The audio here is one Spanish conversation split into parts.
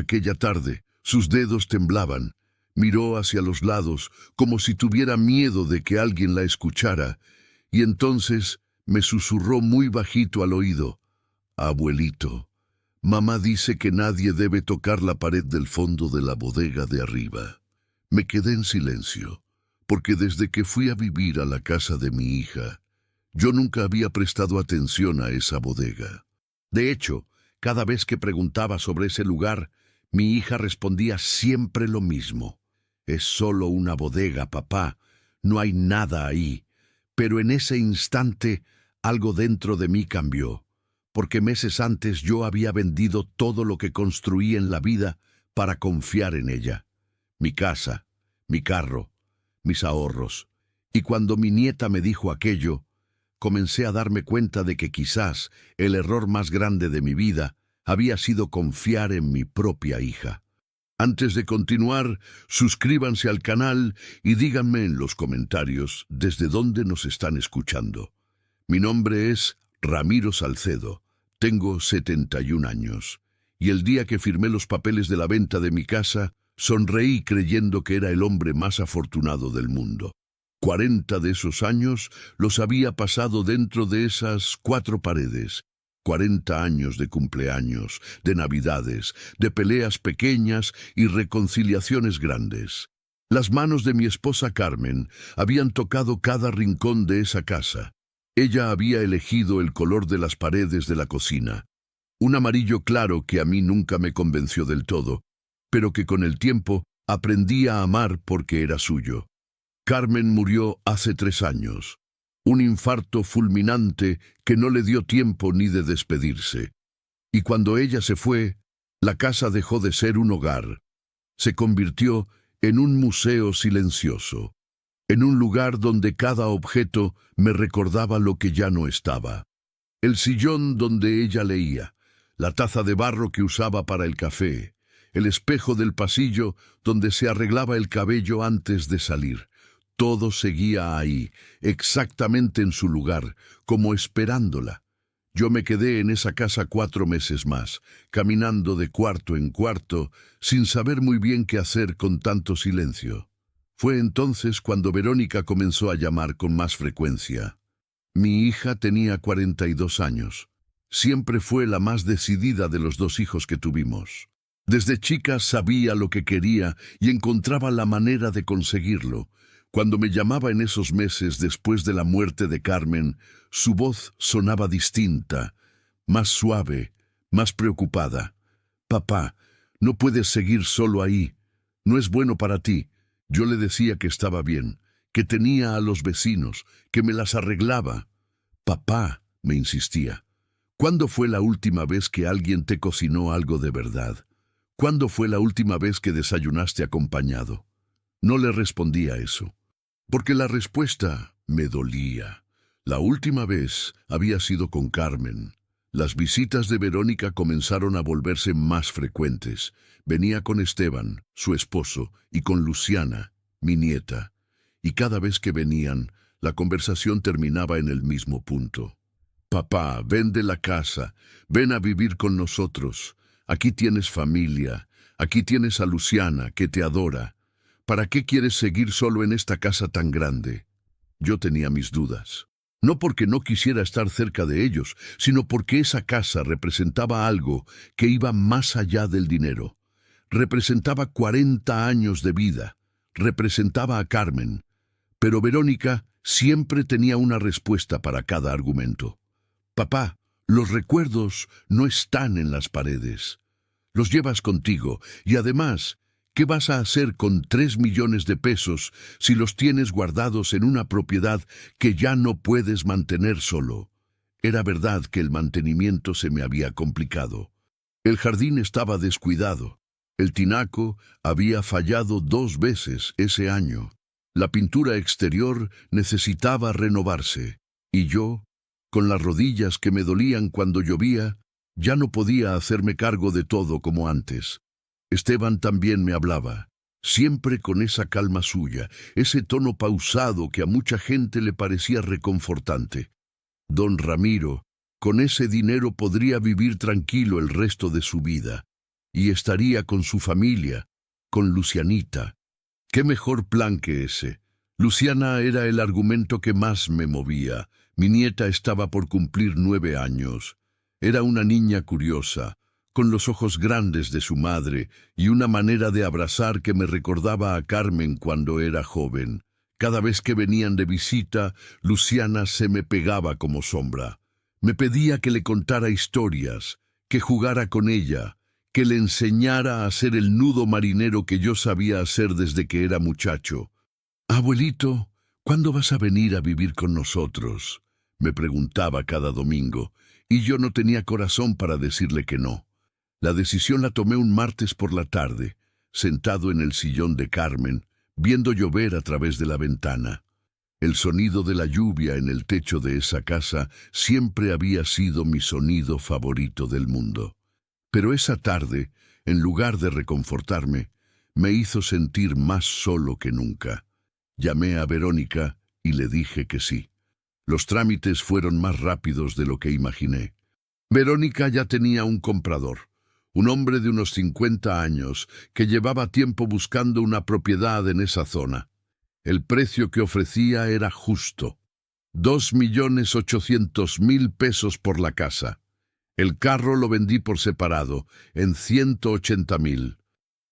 Aquella tarde, sus dedos temblaban. Miró hacia los lados, como si tuviera miedo de que alguien la escuchara, y entonces me susurró muy bajito al oído: «Abuelito, mamá dice que nadie debe tocar la pared del fondo de la bodega de arriba». Me quedé en silencio, porque desde que fui a vivir a la casa de mi hija, yo nunca había prestado atención a esa bodega. De hecho, cada vez que preguntaba sobre ese lugar, mi hija respondía siempre lo mismo: «Es solo una bodega, papá, no hay nada ahí». Pero en ese instante, algo dentro de mí cambió, porque meses antes yo había vendido todo lo que construí en la vida para confiar en ella. Mi casa, mi carro, mis ahorros. Y cuando mi nieta me dijo aquello, comencé a darme cuenta de que quizás el error más grande de mi vida había sido confiar en mi propia hija. Antes de continuar, suscríbanse al canal y díganme en los comentarios desde dónde nos están escuchando. Mi nombre es Ramiro Salcedo, tengo 71 años, y el día que firmé los papeles de la venta de mi casa, sonreí creyendo que era el hombre más afortunado del mundo. 40 de esos años los había pasado dentro de esas 4 paredes. 40 años de cumpleaños, de navidades, de peleas pequeñas y reconciliaciones grandes. Las manos de mi esposa Carmen habían tocado cada rincón de esa casa. Ella había elegido el color de las paredes de la cocina, un amarillo claro que a mí nunca me convenció del todo, pero que con el tiempo aprendí a amar porque era suyo. Carmen murió hace 3 años. Un infarto fulminante que no le dio tiempo ni de despedirse. Y cuando ella se fue, la casa dejó de ser un hogar. Se convirtió en un museo silencioso, en un lugar donde cada objeto me recordaba lo que ya no estaba. El sillón donde ella leía, la taza de barro que usaba para el café, el espejo del pasillo donde se arreglaba el cabello antes de salir. Todo seguía ahí, exactamente en su lugar, como esperándola. Yo me quedé en esa casa 4 meses más, caminando de cuarto en cuarto, sin saber muy bien qué hacer con tanto silencio. Fue entonces cuando Verónica comenzó a llamar con más frecuencia. Mi hija tenía 42 años. Siempre fue la más decidida de los 2 hijos que tuvimos. Desde chica sabía lo que quería y encontraba la manera de conseguirlo. Cuando me llamaba en esos meses después de la muerte de Carmen, su voz sonaba distinta, más suave, más preocupada. «Papá, no puedes seguir solo ahí. No es bueno para ti». Yo le decía que estaba bien, que tenía a los vecinos, que me las arreglaba. «Papá», me insistía, «¿cuándo fue la última vez que alguien te cocinó algo de verdad? ¿Cuándo fue la última vez que desayunaste acompañado?» No le respondía eso, porque la respuesta me dolía. La última vez había sido con Carmen. Las visitas de Verónica comenzaron a volverse más frecuentes. Venía con Esteban, su esposo, y con Luciana, mi nieta. Y cada vez que venían, la conversación terminaba en el mismo punto. «Papá, vende la casa, ven a vivir con nosotros. Aquí tienes familia, aquí tienes a Luciana, que te adora. ¿Para qué quieres seguir solo en esta casa tan grande?» Yo tenía mis dudas. No porque no quisiera estar cerca de ellos, sino porque esa casa representaba algo que iba más allá del dinero. Representaba 40 años de vida. Representaba a Carmen. Pero Verónica siempre tenía una respuesta para cada argumento. «Papá, los recuerdos no están en las paredes. Los llevas contigo y además, ¿qué vas a hacer con 3 millones de pesos si los tienes guardados en una propiedad que ya no puedes mantener solo?» Era verdad que el mantenimiento se me había complicado. El jardín estaba descuidado. El tinaco había fallado 2 veces ese año. La pintura exterior necesitaba renovarse. Y yo, con las rodillas que me dolían cuando llovía, ya no podía hacerme cargo de todo como antes. Esteban también me hablaba, siempre con esa calma suya, ese tono pausado que a mucha gente le parecía reconfortante. «Don Ramiro, con ese dinero podría vivir tranquilo el resto de su vida. y estaría con su familia, con Lucianita. ¿Qué mejor plan que ese? Luciana era el argumento que más me movía. Mi nieta estaba por cumplir 9 años. Era una niña curiosa, con los ojos grandes de su madre y una manera de abrazar que me recordaba a Carmen cuando era joven. Cada vez que venían de visita, Luciana se me pegaba como sombra. Me pedía que le contara historias, que jugara con ella, que le enseñara a hacer el nudo marinero que yo sabía hacer desde que era muchacho. «Abuelito, ¿cuándo vas a venir a vivir con nosotros?», me preguntaba cada domingo, y yo no tenía corazón para decirle que no. La decisión la tomé un martes por la tarde, sentado en el sillón de Carmen, viendo llover a través de la ventana. El sonido de la lluvia en el techo de esa casa siempre había sido mi sonido favorito del mundo. Pero esa tarde, en lugar de reconfortarme, me hizo sentir más solo que nunca. Llamé a Verónica y le dije que sí. Los trámites fueron más rápidos de lo que imaginé. Verónica ya tenía un comprador, un hombre de unos 50 años que llevaba tiempo buscando una propiedad en esa zona. El precio que ofrecía era justo: 2.800.000 pesos por la casa. El carro lo vendí por separado, en 180.000.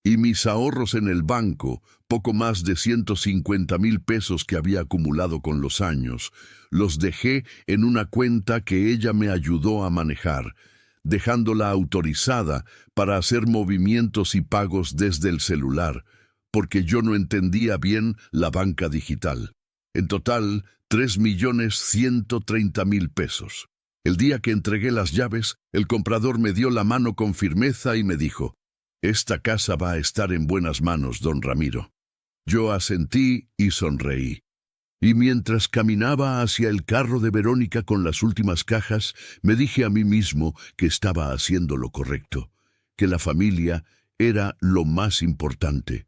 Y mis ahorros en el banco, poco más de 150.000 pesos que había acumulado con los años, los dejé en una cuenta que ella me ayudó a manejar, dejándola autorizada para hacer movimientos y pagos desde el celular, porque yo no entendía bien la banca digital. En total, 3.130.000 pesos. El día que entregué las llaves, el comprador me dio la mano con firmeza y me dijo: «Esta casa va a estar en buenas manos, don Ramiro». Yo asentí y sonreí. Y mientras caminaba hacia el carro de Verónica con las últimas cajas, me dije a mí mismo que estaba haciendo lo correcto, que la familia era lo más importante,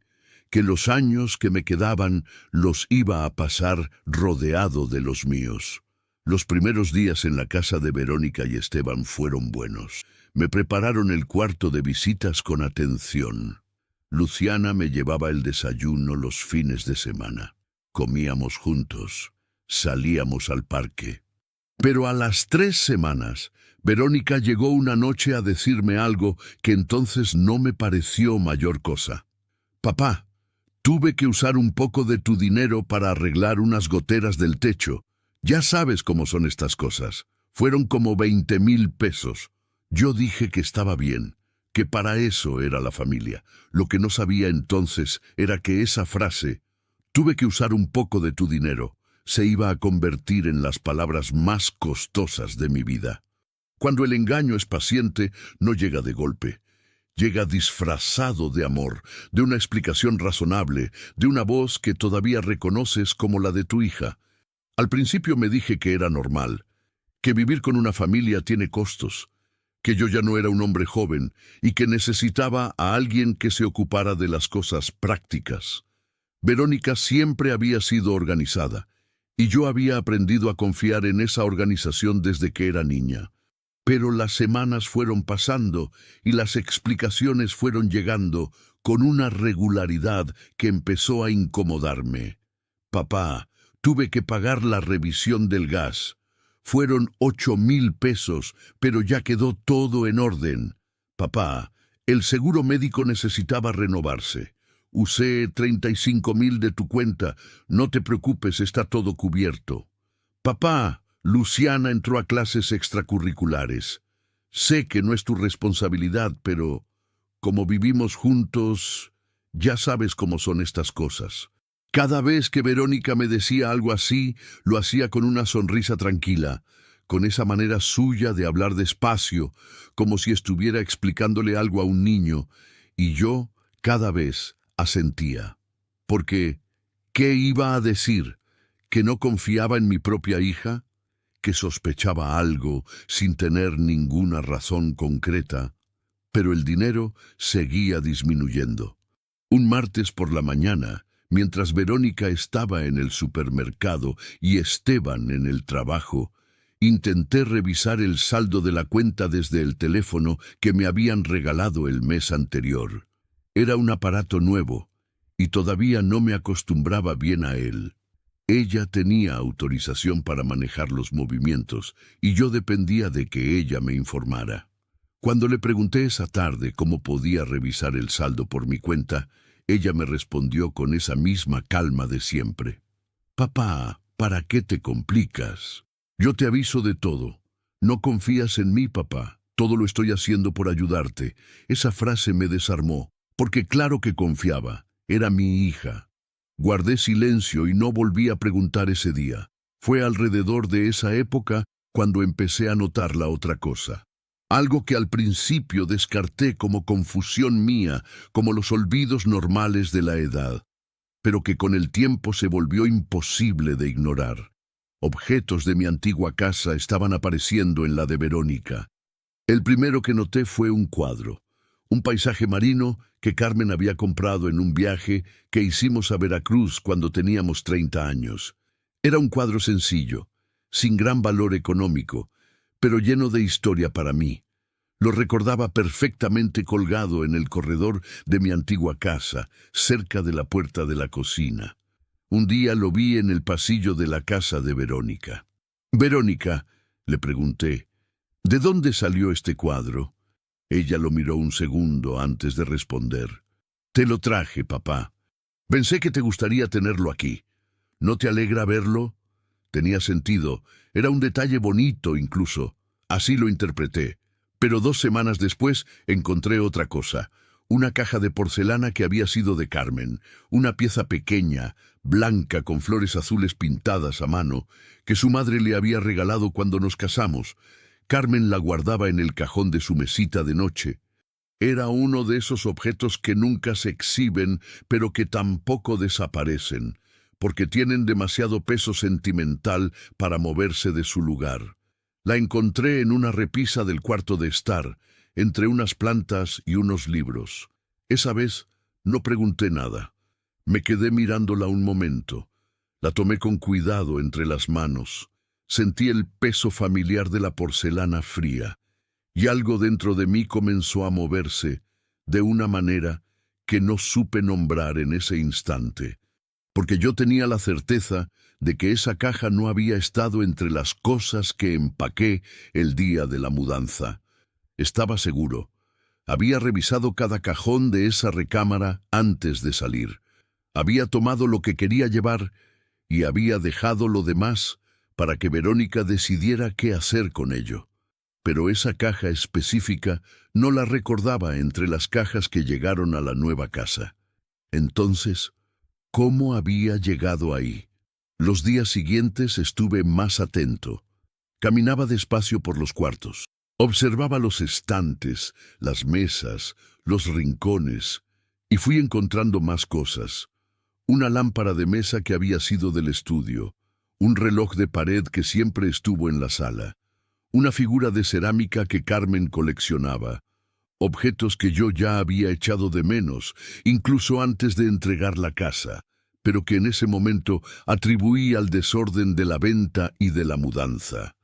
que los años que me quedaban los iba a pasar rodeado de los míos. Los primeros días en la casa de Verónica y Esteban fueron buenos. Me prepararon el cuarto de visitas con atención. Luciana me llevaba el desayuno los fines de semana. Comíamos juntos, salíamos al parque. Pero a las 3 semanas, Verónica llegó una noche a decirme algo que entonces no me pareció mayor cosa. «Papá, tuve que usar un poco de tu dinero para arreglar unas goteras del techo. Ya sabes cómo son estas cosas. Fueron como 20.000 pesos. Yo dije que estaba bien, que para eso era la familia. Lo que no sabía entonces era que esa frase, «tuve que usar un poco de tu dinero», se iba a convertir en las palabras más costosas de mi vida. Cuando el engaño es paciente, no llega de golpe. Llega disfrazado de amor, de una explicación razonable, de una voz que todavía reconoces como la de tu hija. Al principio me dije que era normal, que vivir con una familia tiene costos, que yo ya no era un hombre joven y que necesitaba a alguien que se ocupara de las cosas prácticas. Verónica siempre había sido organizada, y yo había aprendido a confiar en esa organización desde que era niña. Pero las semanas fueron pasando y las explicaciones fueron llegando con una regularidad que empezó a incomodarme. «Papá, tuve que pagar la revisión del gas. Fueron 8.000 pesos, pero ya quedó todo en orden. Papá, el seguro médico necesitaba renovarse. Usé 35.000 de tu cuenta. No te preocupes, está todo cubierto. Papá, Luciana entró a clases extracurriculares. Sé que no es tu responsabilidad, pero como vivimos juntos, ya sabes cómo son estas cosas». Cada vez que Verónica me decía algo así, lo hacía con una sonrisa tranquila, con esa manera suya de hablar despacio, como si estuviera explicándole algo a un niño, y yo cada vez asentía. Porque, ¿qué iba a decir? ¿Que no confiaba en mi propia hija? ¿Que sospechaba algo sin tener ninguna razón concreta? Pero el dinero seguía disminuyendo. Un martes por la mañana, mientras Verónica estaba en el supermercado y Esteban en el trabajo, Intenté revisar el saldo de la cuenta desde el teléfono que me habían regalado el mes anterior. Era un aparato nuevo, y todavía no me acostumbraba bien a él. Ella tenía autorización para manejar los movimientos, y yo dependía de que ella me informara. Cuando le pregunté esa tarde cómo podía revisar el saldo por mi cuenta, ella me respondió con esa misma calma de siempre. «Papá, ¿para qué te complicas? Yo te aviso de todo. No confías en mí, papá. Todo lo estoy haciendo por ayudarte». Esa frase me desarmó, porque claro que confiaba. Era mi hija. Guardé silencio y no volví a preguntar ese día. Fue alrededor de esa época cuando empecé a notar la otra cosa. Algo que al principio descarté como confusión mía, como los olvidos normales de la edad, pero que con el tiempo se volvió imposible de ignorar. Objetos de mi antigua casa estaban apareciendo en la de Verónica. El primero que noté fue un cuadro, un paisaje marino que Carmen había comprado en un viaje que hicimos a Veracruz cuando teníamos 30 años. Era un cuadro sencillo, sin gran valor económico, pero lleno de historia para mí. Lo recordaba perfectamente colgado en el corredor de mi antigua casa, cerca de la puerta de la cocina. Un día lo vi en el pasillo de la casa de Verónica. «Verónica», le pregunté, «¿de dónde salió este cuadro?» Ella lo miró un segundo antes de responder. «Te lo traje, papá. Pensé que te gustaría tenerlo aquí. ¿No te alegra verlo?» Tenía sentido. Era un detalle bonito incluso. Así lo interpreté. Pero 2 semanas después encontré otra cosa. Una caja de porcelana que había sido de Carmen. Una pieza pequeña, blanca, con flores azules pintadas a mano, que su madre le había regalado cuando nos casamos. Carmen la guardaba en el cajón de su mesita de noche. Era uno de esos objetos que nunca se exhiben, pero que tampoco desaparecen, porque tienen demasiado peso sentimental para moverse de su lugar. La encontré en una repisa del cuarto de estar, entre unas plantas y unos libros. Esa vez no pregunté nada. Me quedé mirándola un momento. La tomé con cuidado entre las manos. Sentí el peso familiar de la porcelana fría, y algo dentro de mí comenzó a moverse de una manera que no supe nombrar en ese instante, porque yo tenía la certeza de que esa caja no había estado entre las cosas que empaqué el día de la mudanza. Estaba seguro. Había revisado cada cajón de esa recámara antes de salir. Había tomado lo que quería llevar y había dejado lo demás para que Verónica decidiera qué hacer con ello. Pero esa caja específica no la recordaba entre las cajas que llegaron a la nueva casa. Entonces, ¿cómo había llegado ahí? Los días siguientes estuve más atento. Caminaba despacio por los cuartos. Observaba los estantes, las mesas, los rincones, y fui encontrando más cosas. Una lámpara de mesa que había sido del estudio, un reloj de pared que siempre estuvo en la sala, una figura de cerámica que Carmen coleccionaba, objetos que yo ya había echado de menos, incluso antes de entregar la casa, pero que en ese momento atribuí al desorden de la venta y de la mudanza.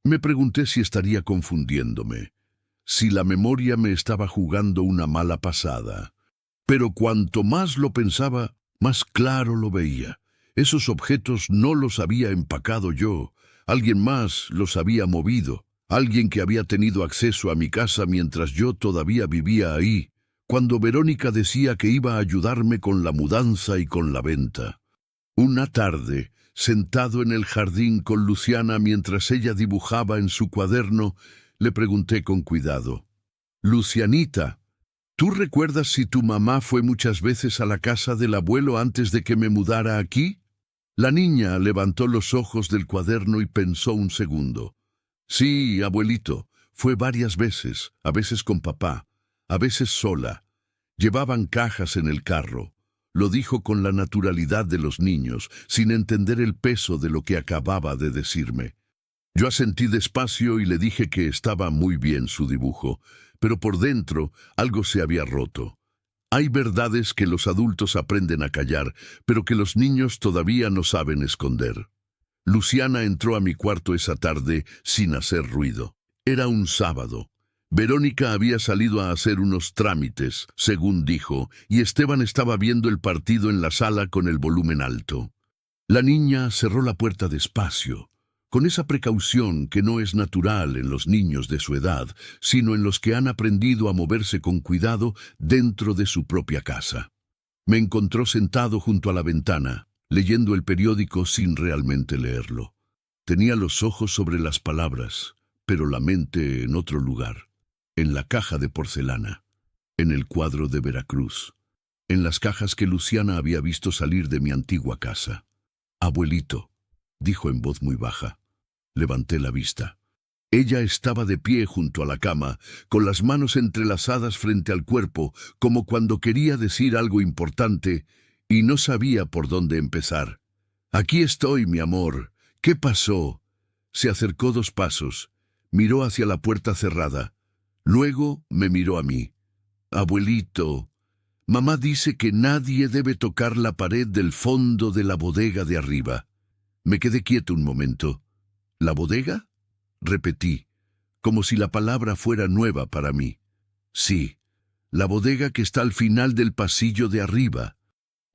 Me pregunté si estaría confundiéndome, si la memoria me estaba jugando una mala pasada. Pero cuanto más lo pensaba, más claro lo veía. Esos objetos no los había empacado yo. Alguien más los había movido. Alguien que había tenido acceso a mi casa mientras yo todavía vivía ahí, cuando Verónica decía que iba a ayudarme con la mudanza y con la venta. Una tarde, sentado en el jardín con Luciana mientras ella dibujaba en su cuaderno, le pregunté con cuidado: «Lucianita, ¿tú recuerdas si tu mamá fue muchas veces a la casa del abuelo antes de que me mudara aquí?» La niña levantó los ojos del cuaderno y pensó un segundo. «Sí, abuelito, fue varias veces, a veces con papá, a veces sola. Llevaban cajas en el carro». Lo dijo con la naturalidad de los niños, sin entender el peso de lo que acababa de decirme. Yo asentí despacio y le dije que estaba muy bien su dibujo, pero por dentro algo se había roto. Hay verdades que los adultos aprenden a callar, pero que los niños todavía no saben esconder. Luciana entró a mi cuarto esa tarde sin hacer ruido. Era un sábado. Verónica había salido a hacer unos trámites, según dijo, y Esteban estaba viendo el partido en la sala con el volumen alto. La niña cerró la puerta despacio, con esa precaución que no es natural en los niños de su edad, sino en los que han aprendido a moverse con cuidado dentro de su propia casa. Me encontró sentado junto a la ventana, leyendo el periódico sin realmente leerlo. Tenía los ojos sobre las palabras, pero la mente en otro lugar, en la caja de porcelana, en el cuadro de Veracruz, en las cajas que Luciana había visto salir de mi antigua casa. «Abuelito», dijo en voz muy baja. Levanté la vista. Ella estaba de pie junto a la cama, con las manos entrelazadas frente al cuerpo, como cuando quería decir algo importante y no sabía por dónde empezar. «Aquí estoy, mi amor. ¿Qué pasó?» Se acercó 2 pasos, miró hacia la puerta cerrada. Luego me miró a mí. «Abuelito, mamá dice que nadie debe tocar la pared del fondo de la bodega de arriba». Me quedé quieto un momento. «¿La bodega?», repetí, como si la palabra fuera nueva para mí. «Sí, la bodega que está al final del pasillo de arriba.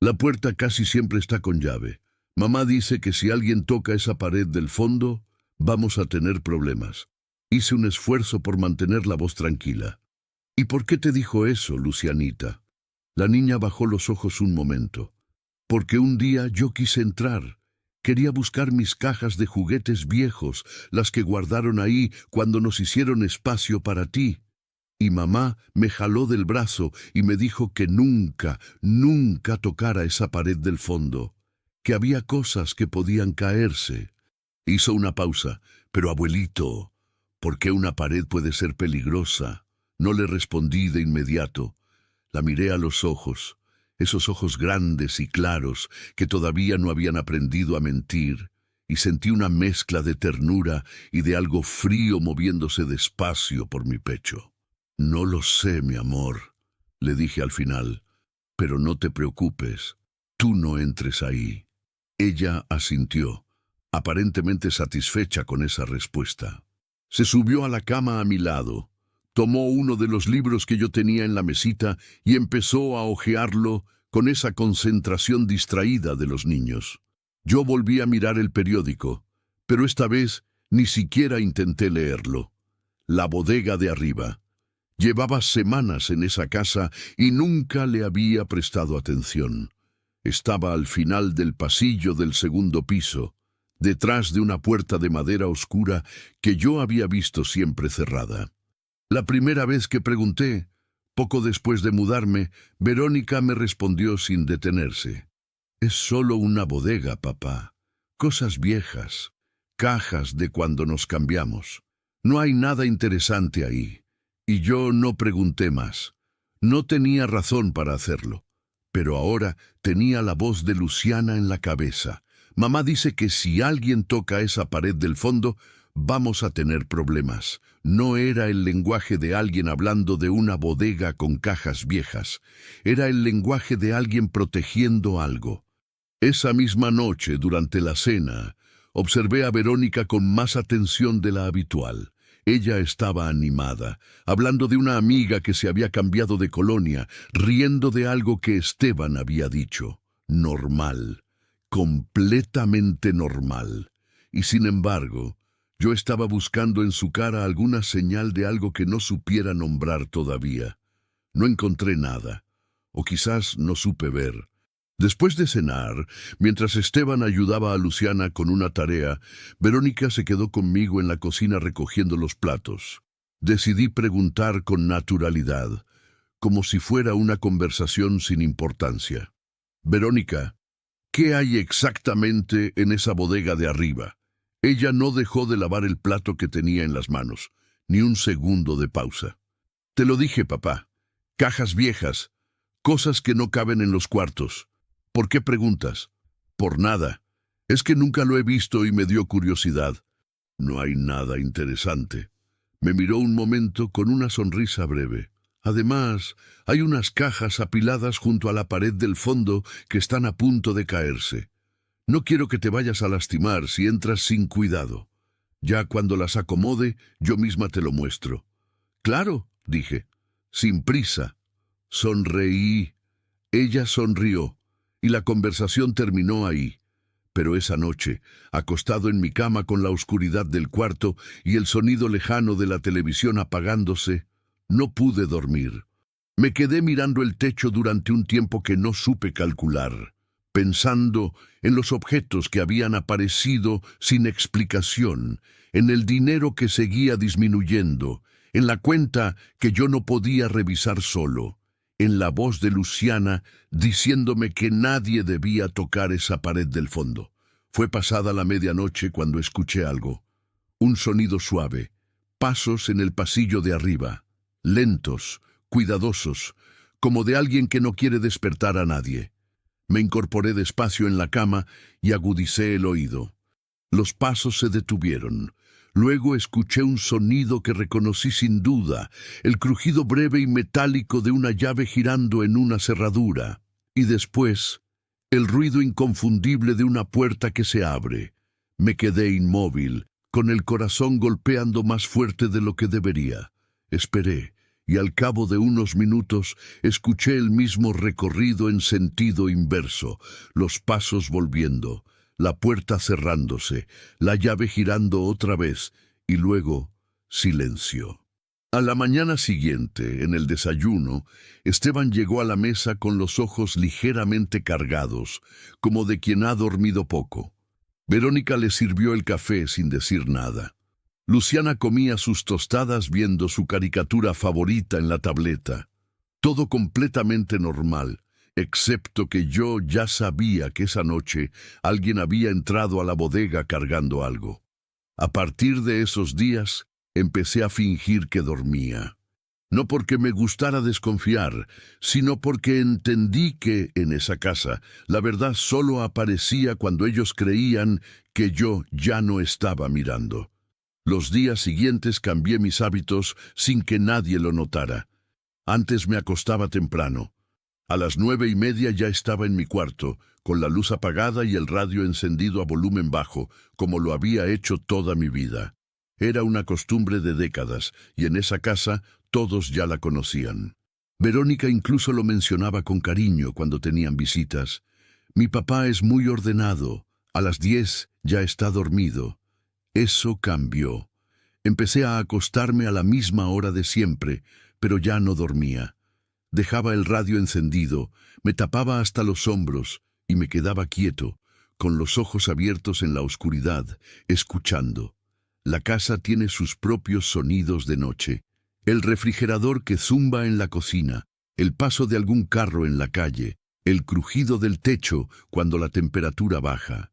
La puerta casi siempre está con llave. Mamá dice que si alguien toca esa pared del fondo, vamos a tener problemas». Hice un esfuerzo por mantener la voz tranquila. «¿Y por qué te dijo eso, Lucianita?». La niña bajó los ojos un momento. «Porque un día yo quise entrar. Quería buscar mis cajas de juguetes viejos, las que guardaron ahí cuando nos hicieron espacio para ti. Y mamá me jaló del brazo y me dijo que nunca, nunca tocara esa pared del fondo, que había cosas que podían caerse». Hizo una pausa. «Pero abuelito, ¿por qué una pared puede ser peligrosa?». No le respondí de inmediato. La miré a los ojos, esos ojos grandes y claros que todavía no habían aprendido a mentir, y sentí una mezcla de ternura y de algo frío moviéndose despacio por mi pecho. «No lo sé, mi amor», le dije al final, «pero no te preocupes, tú no entres ahí». Ella asintió, aparentemente satisfecha con esa respuesta. Se subió a la cama a mi lado, tomó uno de los libros que yo tenía en la mesita y empezó a hojearlo con esa concentración distraída de los niños. Yo volví a mirar el periódico, pero esta vez ni siquiera intenté leerlo. La bodega de arriba. Llevaba semanas en esa casa y nunca le había prestado atención. Estaba al final del pasillo del segundo piso, detrás de una puerta de madera oscura que yo había visto siempre cerrada. La primera vez que pregunté, poco después de mudarme, Verónica me respondió sin detenerse. «Es solo una bodega, papá. Cosas viejas, cajas de cuando nos cambiamos. No hay nada interesante ahí». Y yo no pregunté más. No tenía razón para hacerlo. Pero ahora tenía la voz de Luciana en la cabeza. «Mamá dice que si alguien toca esa pared del fondo, vamos a tener problemas». No era el lenguaje de alguien hablando de una bodega con cajas viejas. Era el lenguaje de alguien protegiendo algo. Esa misma noche, durante la cena, observé a Verónica con más atención de la habitual. Ella estaba animada, hablando de una amiga que se había cambiado de colonia, riendo de algo que Esteban había dicho. Normal, completamente normal. Y sin embargo, yo estaba buscando en su cara alguna señal de algo que no supiera nombrar todavía. No encontré nada, o quizás no supe ver. Después de cenar, mientras Esteban ayudaba a Luciana con una tarea, Verónica se quedó conmigo en la cocina recogiendo los platos. Decidí preguntar con naturalidad, como si fuera una conversación sin importancia. «Verónica, ¿qué hay exactamente en esa bodega de arriba?». Ella no dejó de lavar el plato que tenía en las manos, ni un segundo de pausa. «Te lo dije, papá. Cajas viejas, cosas que no caben en los cuartos. ¿Por qué preguntas?». «Por nada. Es que nunca lo he visto y me dio curiosidad». «No hay nada interesante». Me miró un momento con una sonrisa breve. «Además, hay unas cajas apiladas junto a la pared del fondo que están a punto de caerse. No quiero que te vayas a lastimar si entras sin cuidado. Ya cuando las acomode, yo misma te lo muestro. Claro, dije, sin prisa. Sonreí. Ella sonrió, y la conversación terminó ahí. Pero esa noche, acostado en mi cama con la oscuridad del cuarto y el sonido lejano de la televisión apagándose, no pude dormir. Me quedé mirando el techo durante un tiempo que no supe calcular, pensando en los objetos que habían aparecido sin explicación, en el dinero que seguía disminuyendo, en la cuenta que yo no podía revisar solo, en la voz de Luciana diciéndome que nadie debía tocar esa pared del fondo. Fue pasada la medianoche cuando escuché algo. Un sonido suave, pasos en el pasillo de arriba, lentos, cuidadosos, como de alguien que no quiere despertar a nadie. Me incorporé despacio en la cama y agudicé el oído. Los pasos se detuvieron. Luego escuché un sonido que reconocí sin duda, el crujido breve y metálico de una llave girando en una cerradura. Y después, el ruido inconfundible de una puerta que se abre. Me quedé inmóvil, con el corazón golpeando más fuerte de lo que debería. Esperé, y al cabo de unos minutos escuché el mismo recorrido en sentido inverso, los pasos volviendo, la puerta cerrándose, la llave girando otra vez, y luego silencio. A la mañana siguiente, en el desayuno, Esteban llegó a la mesa con los ojos ligeramente cargados, como de quien ha dormido poco. Verónica le sirvió el café sin decir nada. Luciana comía sus tostadas viendo su caricatura favorita en la tableta. Todo completamente normal, excepto que yo ya sabía que esa noche alguien había entrado a la bodega cargando algo. A partir de esos días, empecé a fingir que dormía. No porque me gustara desconfiar, sino porque entendí que, en esa casa, la verdad solo aparecía cuando ellos creían que yo ya no estaba mirando. Los días siguientes cambié mis hábitos sin que nadie lo notara. Antes me acostaba temprano. A las 9:30 ya estaba en mi cuarto, con la luz apagada y el radio encendido a volumen bajo, como lo había hecho toda mi vida. Era una costumbre de décadas, y en esa casa todos ya la conocían. Verónica incluso lo mencionaba con cariño cuando tenían visitas. Mi papá es muy ordenado. A las 10 ya está dormido. Eso cambió. Empecé a acostarme a la misma hora de siempre, pero ya no dormía. Dejaba el radio encendido, me tapaba hasta los hombros y me quedaba quieto, con los ojos abiertos en la oscuridad, escuchando. La casa tiene sus propios sonidos de noche. El refrigerador que zumba en la cocina, el paso de algún carro en la calle, el crujido del techo cuando la temperatura baja.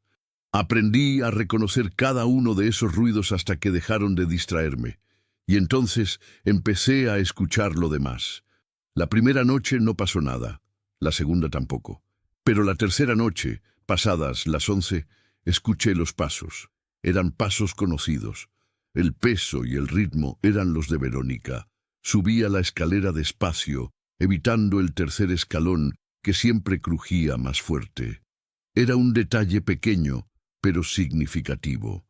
Aprendí a reconocer cada uno de esos ruidos hasta que dejaron de distraerme, y entonces empecé a escuchar lo demás. La primera noche no pasó nada, la segunda tampoco. Pero la tercera noche, pasadas las 11, escuché los pasos. Eran pasos conocidos. El peso y el ritmo eran los de Verónica. Subía la escalera despacio, evitando el tercer escalón, que siempre crujía más fuerte. Era un detalle pequeño, pero significativo.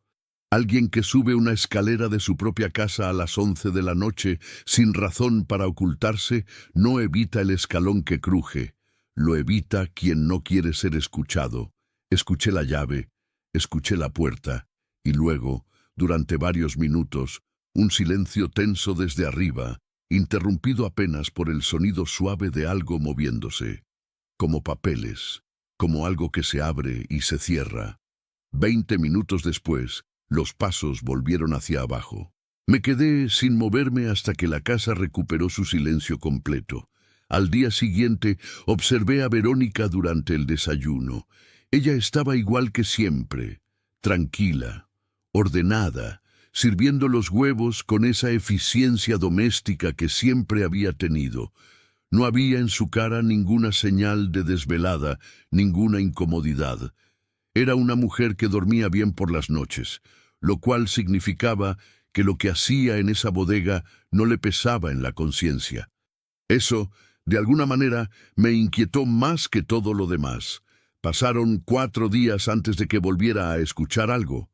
Alguien que sube una escalera de su propia casa a las 11 de la noche, sin razón para ocultarse, no evita el escalón que cruje. Lo evita quien no quiere ser escuchado. Escuché la llave, escuché la puerta, y luego, durante varios minutos, un silencio tenso desde arriba, interrumpido apenas por el sonido suave de algo moviéndose, como papeles, como algo que se abre y se cierra. 20 minutos después, los pasos volvieron hacia abajo. Me quedé sin moverme hasta que la casa recuperó su silencio completo. Al día siguiente, observé a Verónica durante el desayuno. Ella estaba igual que siempre, tranquila, ordenada, sirviendo los huevos con esa eficiencia doméstica que siempre había tenido. No había en su cara ninguna señal de desvelada, ninguna incomodidad. Era una mujer que dormía bien por las noches, lo cual significaba que lo que hacía en esa bodega no le pesaba en la conciencia. Eso, de alguna manera, me inquietó más que todo lo demás. Pasaron 4 días antes de que volviera a escuchar algo.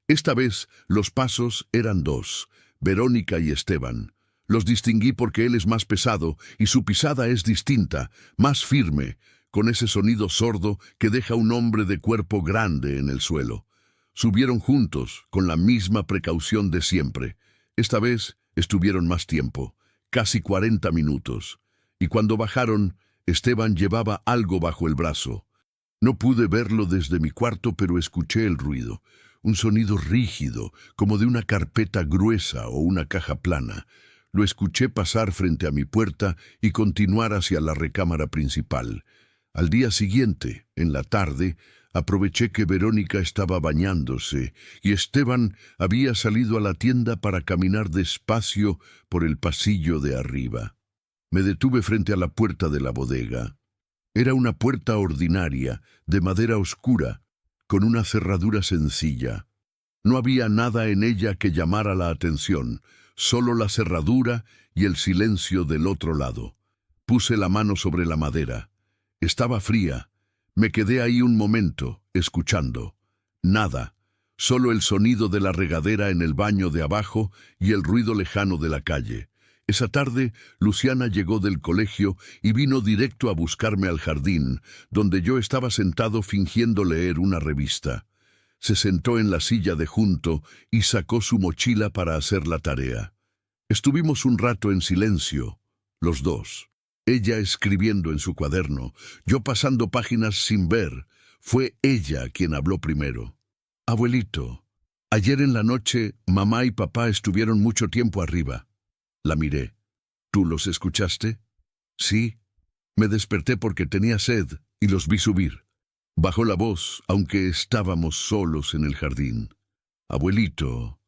Esta vez los pasos eran dos, Verónica y Esteban. Los distinguí porque él es más pesado y su pisada es distinta, más firme, con ese sonido sordo que deja un hombre de cuerpo grande en el suelo. Subieron juntos, con la misma precaución de siempre. Esta vez estuvieron más tiempo, casi 40 minutos. Y cuando bajaron, Esteban llevaba algo bajo el brazo. No pude verlo desde mi cuarto, pero escuché el ruido. Un sonido rígido, como de una carpeta gruesa o una caja plana. Lo escuché pasar frente a mi puerta y continuar hacia la recámara principal. Al día siguiente, en la tarde, aproveché que Verónica estaba bañándose y Esteban había salido a la tienda para caminar despacio por el pasillo de arriba. Me detuve frente a la puerta de la bodega. Era una puerta ordinaria, de madera oscura, con una cerradura sencilla. No había nada en ella que llamara la atención, solo la cerradura y el silencio del otro lado. Puse la mano sobre la madera. Estaba fría. Me quedé ahí un momento, escuchando. Nada, solo el sonido de la regadera en el baño de abajo y el ruido lejano de la calle. Esa tarde, Luciana llegó del colegio y vino directo a buscarme al jardín, donde yo estaba sentado fingiendo leer una revista. Se sentó en la silla de junto y sacó su mochila para hacer la tarea. Estuvimos un rato en silencio, los dos. Ella escribiendo en su cuaderno, yo pasando páginas sin ver. Fue ella quien habló primero. Abuelito, ayer en la noche mamá y papá estuvieron mucho tiempo arriba. La miré. ¿Tú los escuchaste? Sí. Me desperté porque tenía sed y los vi subir. Bajó la voz, aunque estábamos solos en el jardín. Abuelito.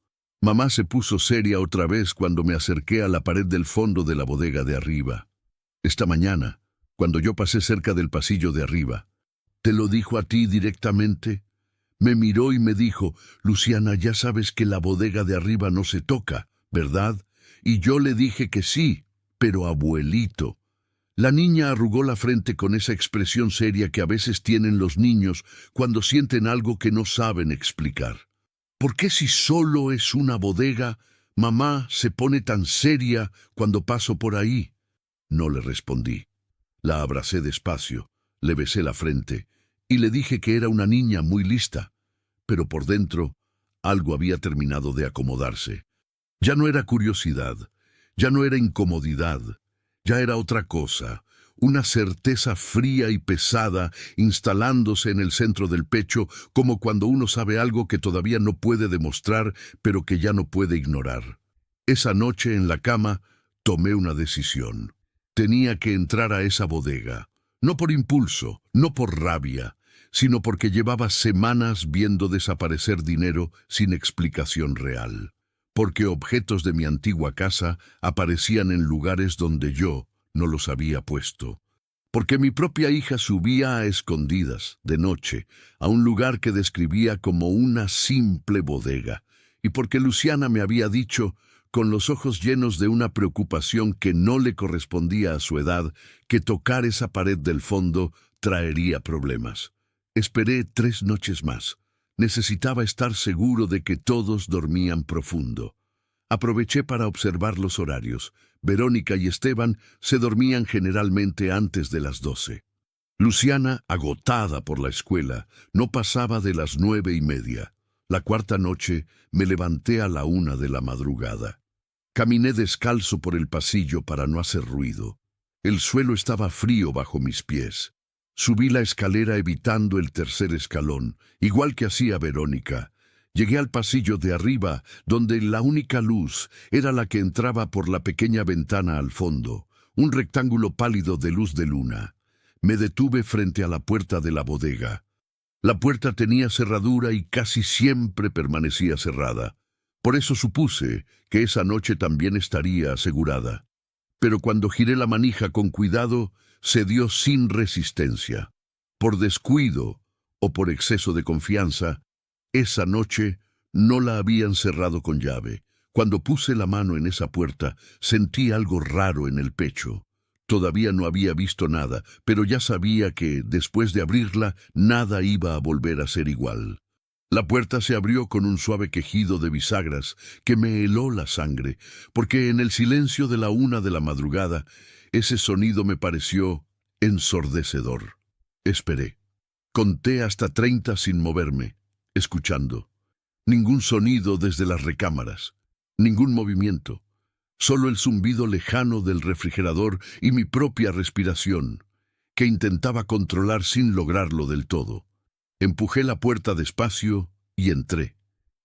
Mamá se puso seria otra vez cuando me acerqué a la pared del fondo de la bodega de arriba. Esta mañana, cuando yo pasé cerca del pasillo de arriba. ¿Te lo dijo a ti directamente? Me miró y me dijo, Luciana, ya sabes que la bodega de arriba no se toca, ¿verdad? Y yo le dije que sí, pero abuelito. La niña arrugó la frente con esa expresión seria que a veces tienen los niños cuando sienten algo que no saben explicar. ¿Por qué si solo es una bodega, mamá se pone tan seria cuando paso por ahí? No le respondí. La abracé despacio, le besé la frente y le dije que era una niña muy lista. Pero por dentro, algo había terminado de acomodarse. Ya no era curiosidad, ya no era incomodidad, ya era otra cosa, una certeza fría y pesada instalándose en el centro del pecho, como cuando uno sabe algo que todavía no puede demostrar, pero que ya no puede ignorar. Esa noche en la cama tomé una decisión. Tenía que entrar a esa bodega, no por impulso, no por rabia, sino porque llevaba semanas viendo desaparecer dinero sin explicación real. Porque objetos de mi antigua casa aparecían en lugares donde yo no los había puesto. Porque mi propia hija subía a escondidas, de noche, a un lugar que describía como una simple bodega. Y porque Luciana me había dicho, con los ojos llenos de una preocupación que no le correspondía a su edad, que tocar esa pared del fondo traería problemas. Esperé 3 noches más. Necesitaba estar seguro de que todos dormían profundo. Aproveché para observar los horarios. Verónica y Esteban se dormían generalmente antes de las 12. Luciana, agotada por la escuela, no pasaba de las 9:30. La cuarta noche me levanté a la 1 de la madrugada. Caminé descalzo por el pasillo para no hacer ruido. El suelo estaba frío bajo mis pies. Subí la escalera evitando el 3er escalón, igual que hacía Verónica. Llegué al pasillo de arriba, donde la única luz era la que entraba por la pequeña ventana al fondo, un rectángulo pálido de luz de luna. Me detuve frente a la puerta de la bodega. La puerta tenía cerradura y casi siempre permanecía cerrada. Por eso supuse que esa noche también estaría asegurada. Pero cuando giré la manija con cuidado, cedió sin resistencia. Por descuido o por exceso de confianza, esa noche no la habían cerrado con llave. Cuando puse la mano en esa puerta, sentí algo raro en el pecho. Todavía no había visto nada, pero ya sabía que, después de abrirla, nada iba a volver a ser igual. La puerta se abrió con un suave quejido de bisagras que me heló la sangre, porque en el silencio de la 1 de la madrugada, ese sonido me pareció ensordecedor. Esperé. Conté hasta 30 sin moverme, escuchando. Ningún sonido desde las recámaras, ningún movimiento. Solo el zumbido lejano del refrigerador y mi propia respiración, que intentaba controlar sin lograrlo del todo. Empujé la puerta despacio y entré.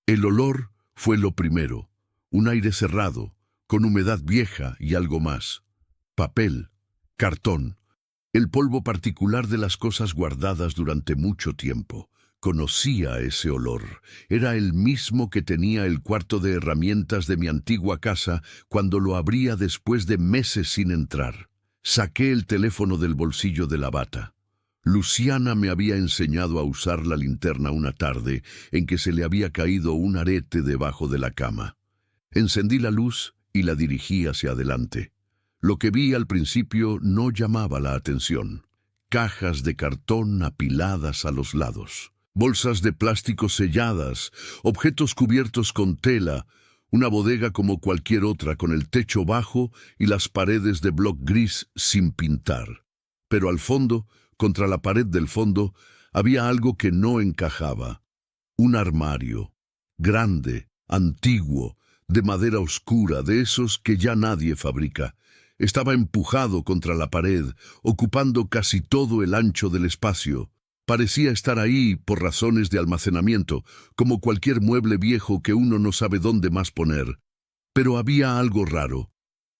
El olor fue lo primero, un aire cerrado, con humedad vieja y algo más. Papel, cartón, el polvo particular de las cosas guardadas durante mucho tiempo. Conocía ese olor. Era el mismo que tenía el cuarto de herramientas de mi antigua casa cuando lo abría después de meses sin entrar. Saqué el teléfono del bolsillo de la bata. Luciana me había enseñado a usar la linterna una tarde en que se le había caído un arete debajo de la cama. Encendí la luz y la dirigí hacia adelante. Lo que vi al principio no llamaba la atención. Cajas de cartón apiladas a los lados. Bolsas de plástico selladas, objetos cubiertos con tela, una bodega como cualquier otra con el techo bajo y las paredes de bloc gris sin pintar. Pero al fondo, contra la pared del fondo, había algo que no encajaba. Un armario, grande, antiguo, de madera oscura, de esos que ya nadie fabrica. Estaba empujado contra la pared, ocupando casi todo el ancho del espacio. Parecía estar ahí por razones de almacenamiento, como cualquier mueble viejo que uno no sabe dónde más poner. Pero había algo raro.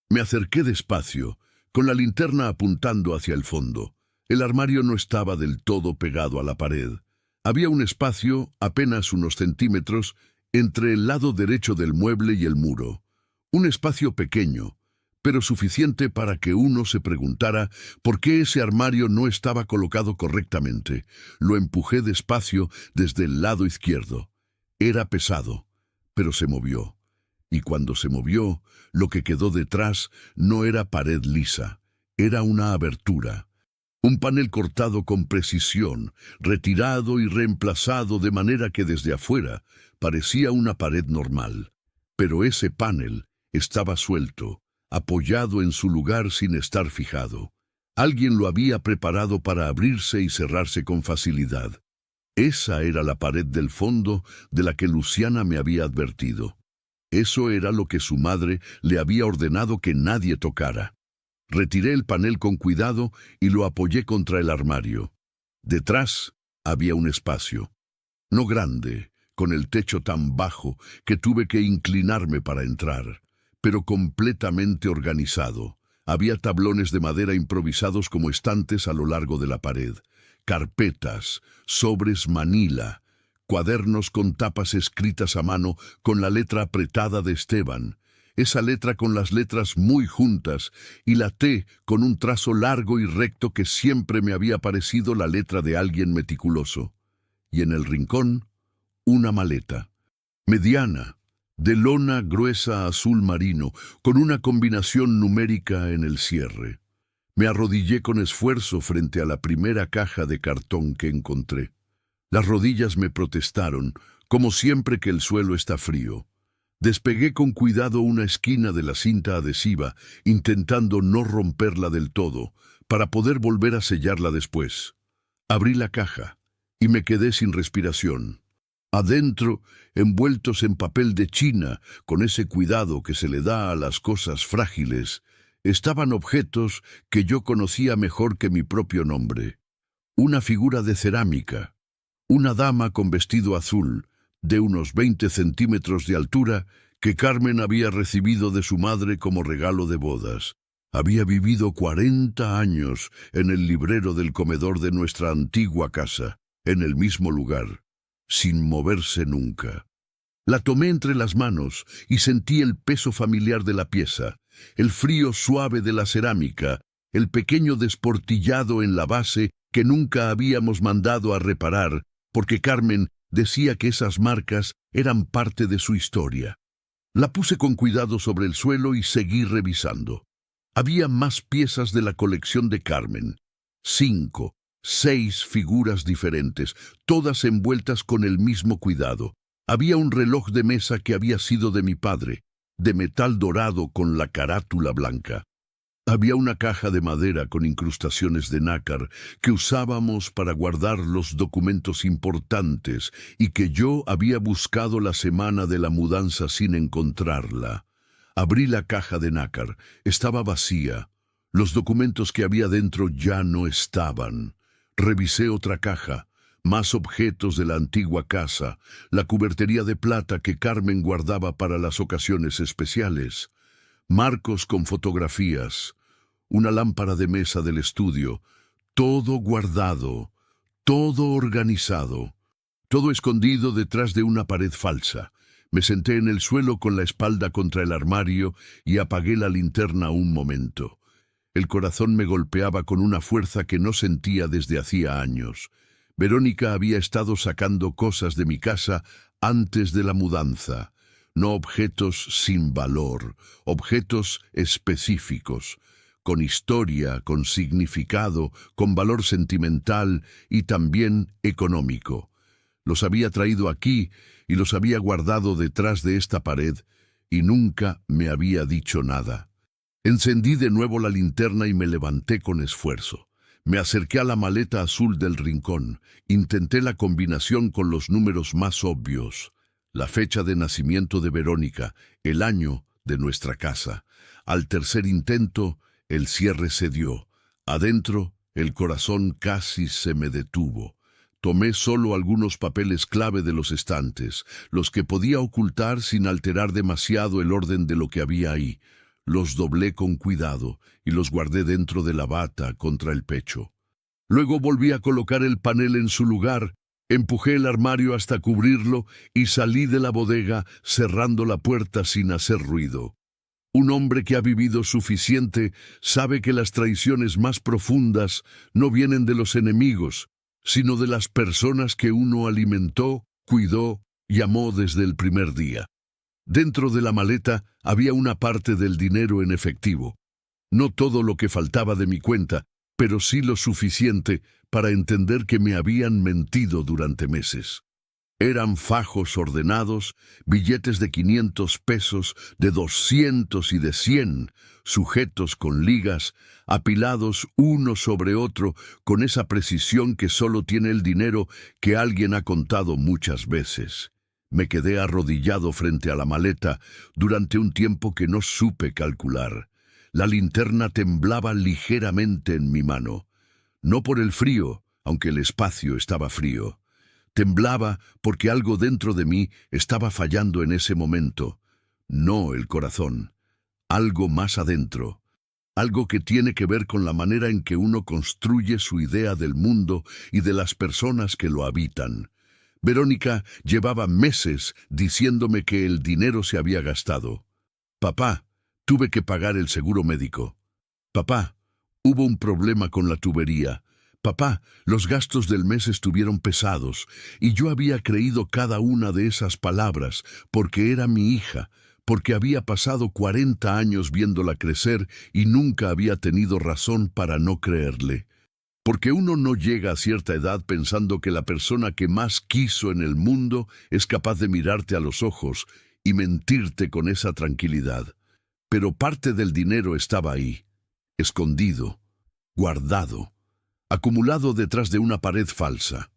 Me acerqué despacio, con la linterna apuntando hacia el fondo. El armario no estaba del todo pegado a la pared. Había un espacio, apenas unos centímetros, entre el lado derecho del mueble y el muro. Un espacio pequeño, pero suficiente para que uno se preguntara por qué ese armario no estaba colocado correctamente. Lo empujé despacio desde el lado izquierdo. Era pesado, pero se movió. Y cuando se movió, lo que quedó detrás no era pared lisa, era una abertura. Un panel cortado con precisión, retirado y reemplazado de manera que desde afuera parecía una pared normal. Pero ese panel estaba suelto, apoyado en su lugar sin estar fijado. Alguien lo había preparado para abrirse y cerrarse con facilidad. Esa era la pared del fondo de la que Luciana me había advertido. Eso era lo que su madre le había ordenado que nadie tocara. Retiré el panel con cuidado y lo apoyé contra el armario. Detrás había un espacio. No grande, con el techo tan bajo que tuve que inclinarme para entrar, pero completamente organizado. Había tablones de madera improvisados como estantes a lo largo de la pared, carpetas, sobres manila, cuadernos con tapas escritas a mano con la letra apretada de Esteban, esa letra con las letras muy juntas y la T con un trazo largo y recto que siempre me había parecido la letra de alguien meticuloso. Y en el rincón, una maleta, mediana, de lona gruesa azul marino, con una combinación numérica en el cierre. Me arrodillé con esfuerzo frente a la primera caja de cartón que encontré. Las rodillas me protestaron, como siempre que el suelo está frío. Despegué con cuidado una esquina de la cinta adhesiva, intentando no romperla del todo, para poder volver a sellarla después. Abrí la caja y me quedé sin respiración. Adentro, envueltos en papel de China, con ese cuidado que se le da a las cosas frágiles, estaban objetos que yo conocía mejor que mi propio nombre. Una figura de cerámica, una dama con vestido azul, de unos 20 centímetros de altura, que Carmen había recibido de su madre como regalo de bodas. Había vivido 40 años en el librero del comedor de nuestra antigua casa, en el mismo lugar, sin moverse nunca. La tomé entre las manos y sentí el peso familiar de la pieza, el frío suave de la cerámica, el pequeño desportillado en la base que nunca habíamos mandado a reparar, porque Carmen decía que esas marcas eran parte de su historia. La puse con cuidado sobre el suelo y seguí revisando. Había más piezas de la colección de Carmen. 5, 6 figuras diferentes, todas envueltas con el mismo cuidado. Había un reloj de mesa que había sido de mi padre, de metal dorado con la carátula blanca. Había una caja de madera con incrustaciones de nácar que usábamos para guardar los documentos importantes y que yo había buscado la semana de la mudanza sin encontrarla. Abrí la caja de nácar. Estaba vacía. Los documentos que había dentro ya no estaban. Revisé otra caja. Más objetos de la antigua casa, la cubertería de plata que Carmen guardaba para las ocasiones especiales, marcos con fotografías, una lámpara de mesa del estudio, todo guardado, todo organizado, todo escondido detrás de una pared falsa. Me senté en el suelo con la espalda contra el armario y apagué la linterna un momento. El corazón me golpeaba con una fuerza que no sentía desde hacía años. Verónica había estado sacando cosas de mi casa antes de la mudanza, no objetos sin valor, objetos específicos, con historia, con significado, con valor sentimental y también económico. Los había traído aquí y los había guardado detrás de esta pared y nunca me había dicho nada. Encendí de nuevo la linterna y me levanté con esfuerzo. Me acerqué a la maleta azul del rincón. Intenté la combinación con los números más obvios. La fecha de nacimiento de Verónica, el año de nuestra casa. Al tercer intento, el cierre cedió. Adentro, el corazón casi se me detuvo. Tomé solo algunos papeles clave de los estantes, los que podía ocultar sin alterar demasiado el orden de lo que había ahí. Los doblé con cuidado y los guardé dentro de la bata contra el pecho. Luego volví a colocar el panel en su lugar, empujé el armario hasta cubrirlo y salí de la bodega cerrando la puerta sin hacer ruido. Un hombre que ha vivido suficiente sabe que las traiciones más profundas no vienen de los enemigos, sino de las personas que uno alimentó, cuidó y amó desde el primer día. Dentro de la maleta había una parte del dinero en efectivo. No todo lo que faltaba de mi cuenta, pero sí lo suficiente para entender que me habían mentido durante meses. Eran fajos ordenados, billetes de 500 pesos, de 200 y de 100, sujetos con ligas, apilados uno sobre otro con esa precisión que solo tiene el dinero que alguien ha contado muchas veces. Me quedé arrodillado frente a la maleta durante un tiempo que no supe calcular. La linterna temblaba ligeramente en mi mano. No por el frío, aunque el espacio estaba frío. Temblaba porque algo dentro de mí estaba fallando en ese momento. No el corazón. Algo más adentro. Algo que tiene que ver con la manera en que uno construye su idea del mundo y de las personas que lo habitan. Verónica llevaba meses diciéndome que el dinero se había gastado. Papá, tuve que pagar el seguro médico. Papá, hubo un problema con la tubería. Papá, los gastos del mes estuvieron pesados, y yo había creído cada una de esas palabras porque era mi hija, porque había pasado 40 años viéndola crecer y nunca había tenido razón para no creerle. Porque uno no llega a cierta edad pensando que la persona que más quiso en el mundo es capaz de mirarte a los ojos y mentirte con esa tranquilidad. Pero parte del dinero estaba ahí, escondido, guardado, acumulado detrás de una pared falsa.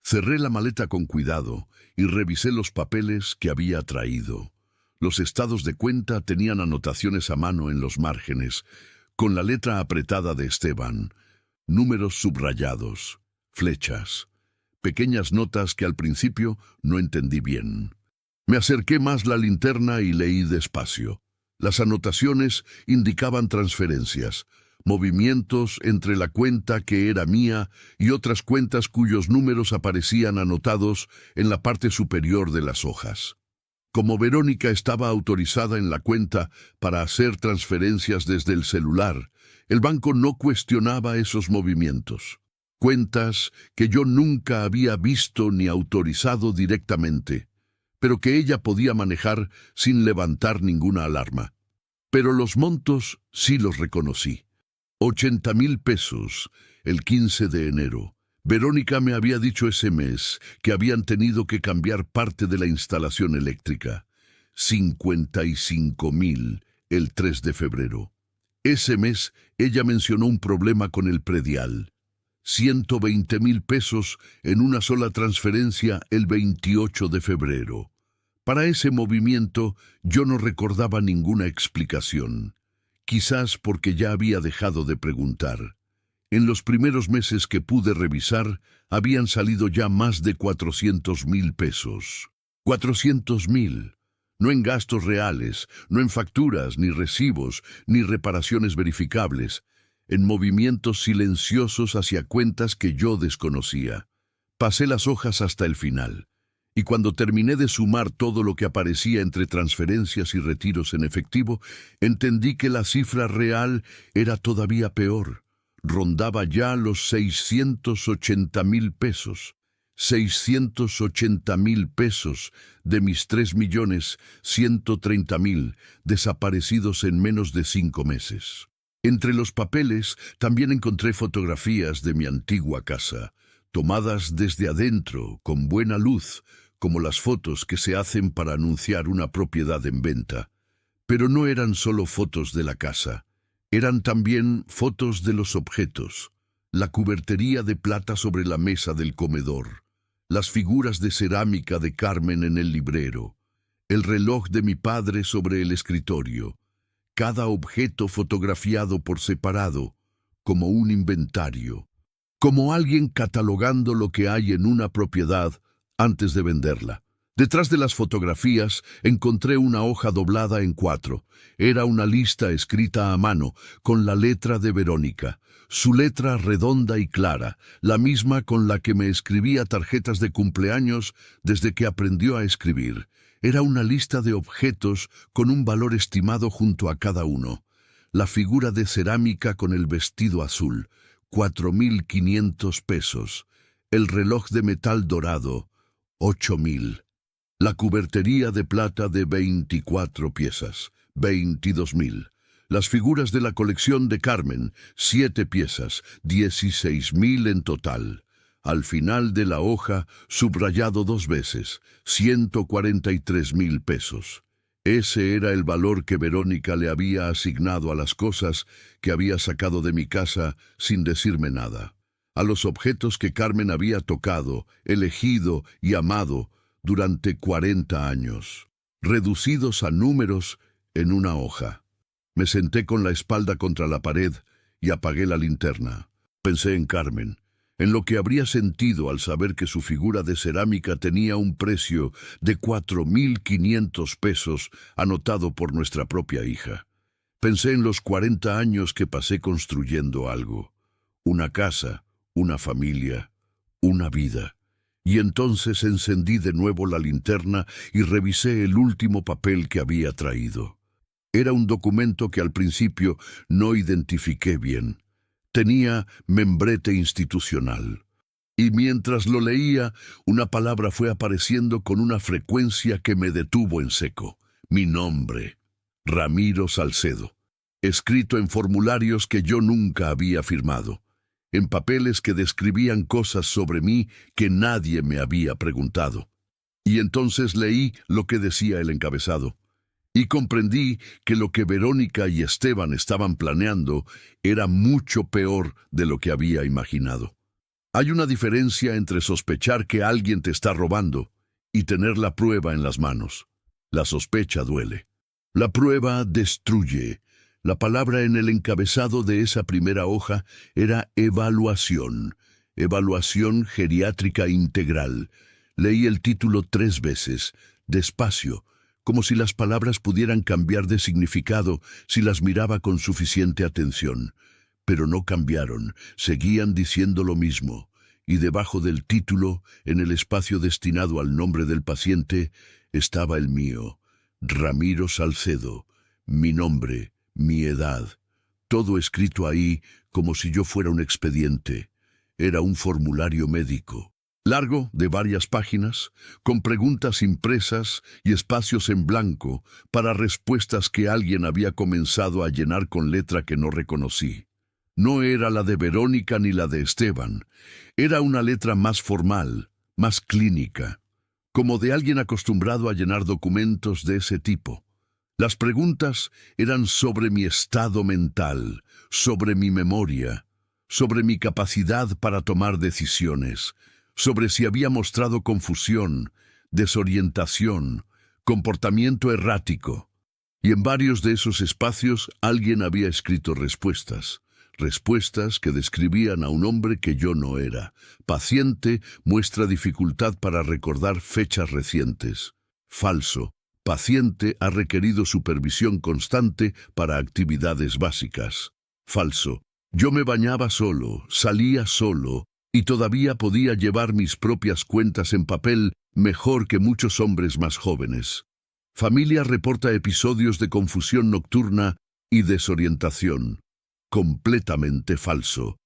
Cerré la maleta con cuidado y revisé los papeles que había traído. Los estados de cuenta tenían anotaciones a mano en los márgenes, con la letra apretada de Esteban, números subrayados, flechas, pequeñas notas que al principio no entendí bien. Me acerqué más la linterna y leí despacio. Las anotaciones indicaban transferencias, movimientos entre la cuenta que era mía y otras cuentas cuyos números aparecían anotados en la parte superior de las hojas. Como Verónica estaba autorizada en la cuenta para hacer transferencias desde el celular, el banco no cuestionaba esos movimientos. Cuentas que yo nunca había visto ni autorizado directamente, pero que ella podía manejar sin levantar ninguna alarma. pero los montos sí los reconocí. 80,000 pesos, el 15 de enero. Verónica me había dicho ese mes que habían tenido que cambiar parte de la instalación eléctrica. 55,000 el 3 de febrero. Ese mes ella mencionó un problema con el predial. 120,000 pesos en una sola transferencia el 28 de febrero. Para ese movimiento yo no recordaba ninguna explicación. Quizás porque ya había dejado de preguntar. En los primeros meses que pude revisar, habían salido ya más de 400,000 pesos. 400,000. No en gastos reales, no en facturas, ni recibos, ni reparaciones verificables, en movimientos silenciosos hacia cuentas que yo desconocía. Pasé las hojas hasta el final, y cuando terminé de sumar todo lo que aparecía entre transferencias y retiros en efectivo, entendí que la cifra real era todavía peor. Rondaba ya los 680,000 pesos. 680,000 pesos de mis 3,130,000 desaparecidos en menos de 5 meses. Entre los papeles también encontré fotografías de mi antigua casa, tomadas desde adentro, con buena luz, como las fotos que se hacen para anunciar una propiedad en venta. Pero no eran solo fotos de la casa, eran también fotos de los objetos, la cubertería de plata sobre la mesa del comedor, las figuras de cerámica de Carmen en el librero, el reloj de mi padre sobre el escritorio, cada objeto fotografiado por separado, como un inventario, como alguien catalogando lo que hay en una propiedad antes de venderla. Detrás de las fotografías encontré una hoja doblada en 4. Era una lista escrita a mano, con la letra de Verónica, su letra redonda y clara, la misma con la que me escribía tarjetas de cumpleaños desde que aprendió a escribir. Era una lista de objetos con un valor estimado junto a cada uno. La figura de cerámica con el vestido azul, 4,500 pesos. El reloj de metal dorado, 8,000. La cubertería de plata de 24 piezas, 22,000. Las figuras de la colección de Carmen, 7 piezas, 16,000 en total. Al final de la hoja, subrayado 2 veces, 143,000 pesos. Ese era el valor que Verónica le había asignado a las cosas que había sacado de mi casa sin decirme nada. A los objetos que Carmen había tocado, elegido y amado durante 40 años, reducidos a números en una hoja. Me senté con la espalda contra la pared y apagué la linterna. Pensé en Carmen, en lo que habría sentido al saber que su figura de cerámica tenía un precio de 4,500 pesos anotado por nuestra propia hija. Pensé en los 40 años que pasé construyendo algo, una casa, una familia, una vida. Y entonces encendí de nuevo la linterna y revisé el último papel que había traído. Era un documento que al principio no identifiqué bien. Tenía membrete institucional. Y mientras lo leía, una palabra fue apareciendo con una frecuencia que me detuvo en seco. Mi nombre, Ramiro Salcedo, escrito en formularios que yo nunca había firmado, en papeles que describían cosas sobre mí que nadie me había preguntado. Y entonces leí lo que decía el encabezado. Y comprendí que lo que Verónica y Esteban estaban planeando era mucho peor de lo que había imaginado. Hay una diferencia entre sospechar que alguien te está robando y tener la prueba en las manos. La sospecha duele. La prueba destruye. La palabra en el encabezado de esa primera hoja era evaluación. Evaluación geriátrica integral. Leí el título 3 veces, despacio, como si las palabras pudieran cambiar de significado si las miraba con suficiente atención. Pero no cambiaron, seguían diciendo lo mismo, y debajo del título, en el espacio destinado al nombre del paciente, estaba el mío, Ramiro Salcedo, mi nombre, mi edad, todo escrito ahí como si yo fuera un expediente. Era un formulario médico. largo de varias páginas, con preguntas impresas y espacios en blanco para respuestas que alguien había comenzado a llenar con letra que no reconocí. No era la de Verónica ni la de Esteban, era una letra más formal, más clínica, como de alguien acostumbrado a llenar documentos de ese tipo. Las preguntas eran sobre mi estado mental, sobre mi memoria, sobre mi capacidad para tomar decisiones, sobre si había mostrado confusión, desorientación, comportamiento errático. Y en varios de esos espacios alguien había escrito respuestas. Respuestas que describían a un hombre que yo no era. Paciente, muestra dificultad para recordar fechas recientes. Falso. Paciente, ha requerido supervisión constante para actividades básicas. Falso. Yo me bañaba solo, salía solo, y todavía podía llevar mis propias cuentas en papel mejor que muchos hombres más jóvenes. Familia reporta episodios de confusión nocturna y desorientación. Completamente falso.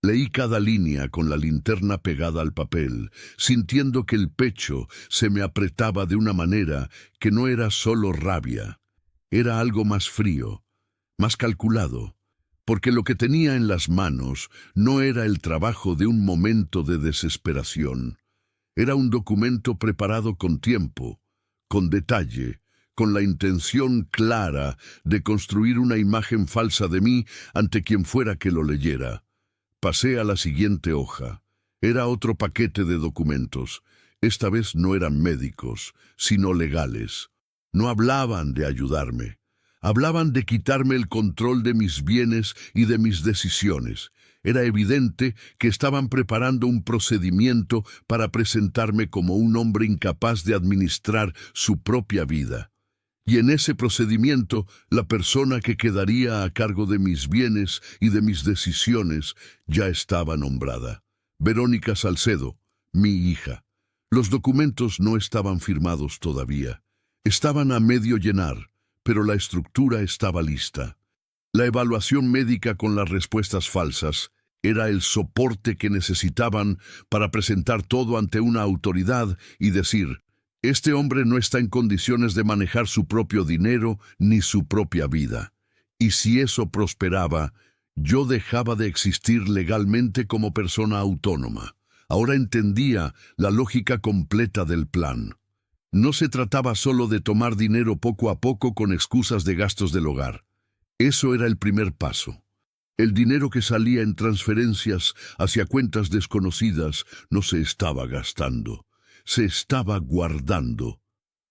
Leí cada línea con la linterna pegada al papel, sintiendo que el pecho se me apretaba de una manera que no era solo rabia. Era algo más frío, más calculado, porque lo que tenía en las manos no era el trabajo de un momento de desesperación. Era un documento preparado con tiempo, con detalle, con la intención clara de construir una imagen falsa de mí ante quien fuera que lo leyera. Pasé a la siguiente hoja. Era otro paquete de documentos. Esta vez no eran médicos, sino legales. No hablaban de ayudarme. Hablaban de quitarme el control de mis bienes y de mis decisiones. Era evidente que estaban preparando un procedimiento para presentarme como un hombre incapaz de administrar su propia vida. Y en ese procedimiento, la persona que quedaría a cargo de mis bienes y de mis decisiones ya estaba nombrada. Verónica Salcedo, mi hija. Los documentos no estaban firmados todavía. Estaban a medio llenar, pero la estructura estaba lista. La evaluación médica con las respuestas falsas era el soporte que necesitaban para presentar todo ante una autoridad y decir: este hombre no está en condiciones de manejar su propio dinero ni su propia vida. Y si eso prosperaba, yo dejaba de existir legalmente como persona autónoma. Ahora entendía la lógica completa del plan. No se trataba solo de tomar dinero poco a poco con excusas de gastos del hogar. Eso era el primer paso. El dinero que salía en transferencias hacia cuentas desconocidas no se estaba gastando. Se estaba guardando,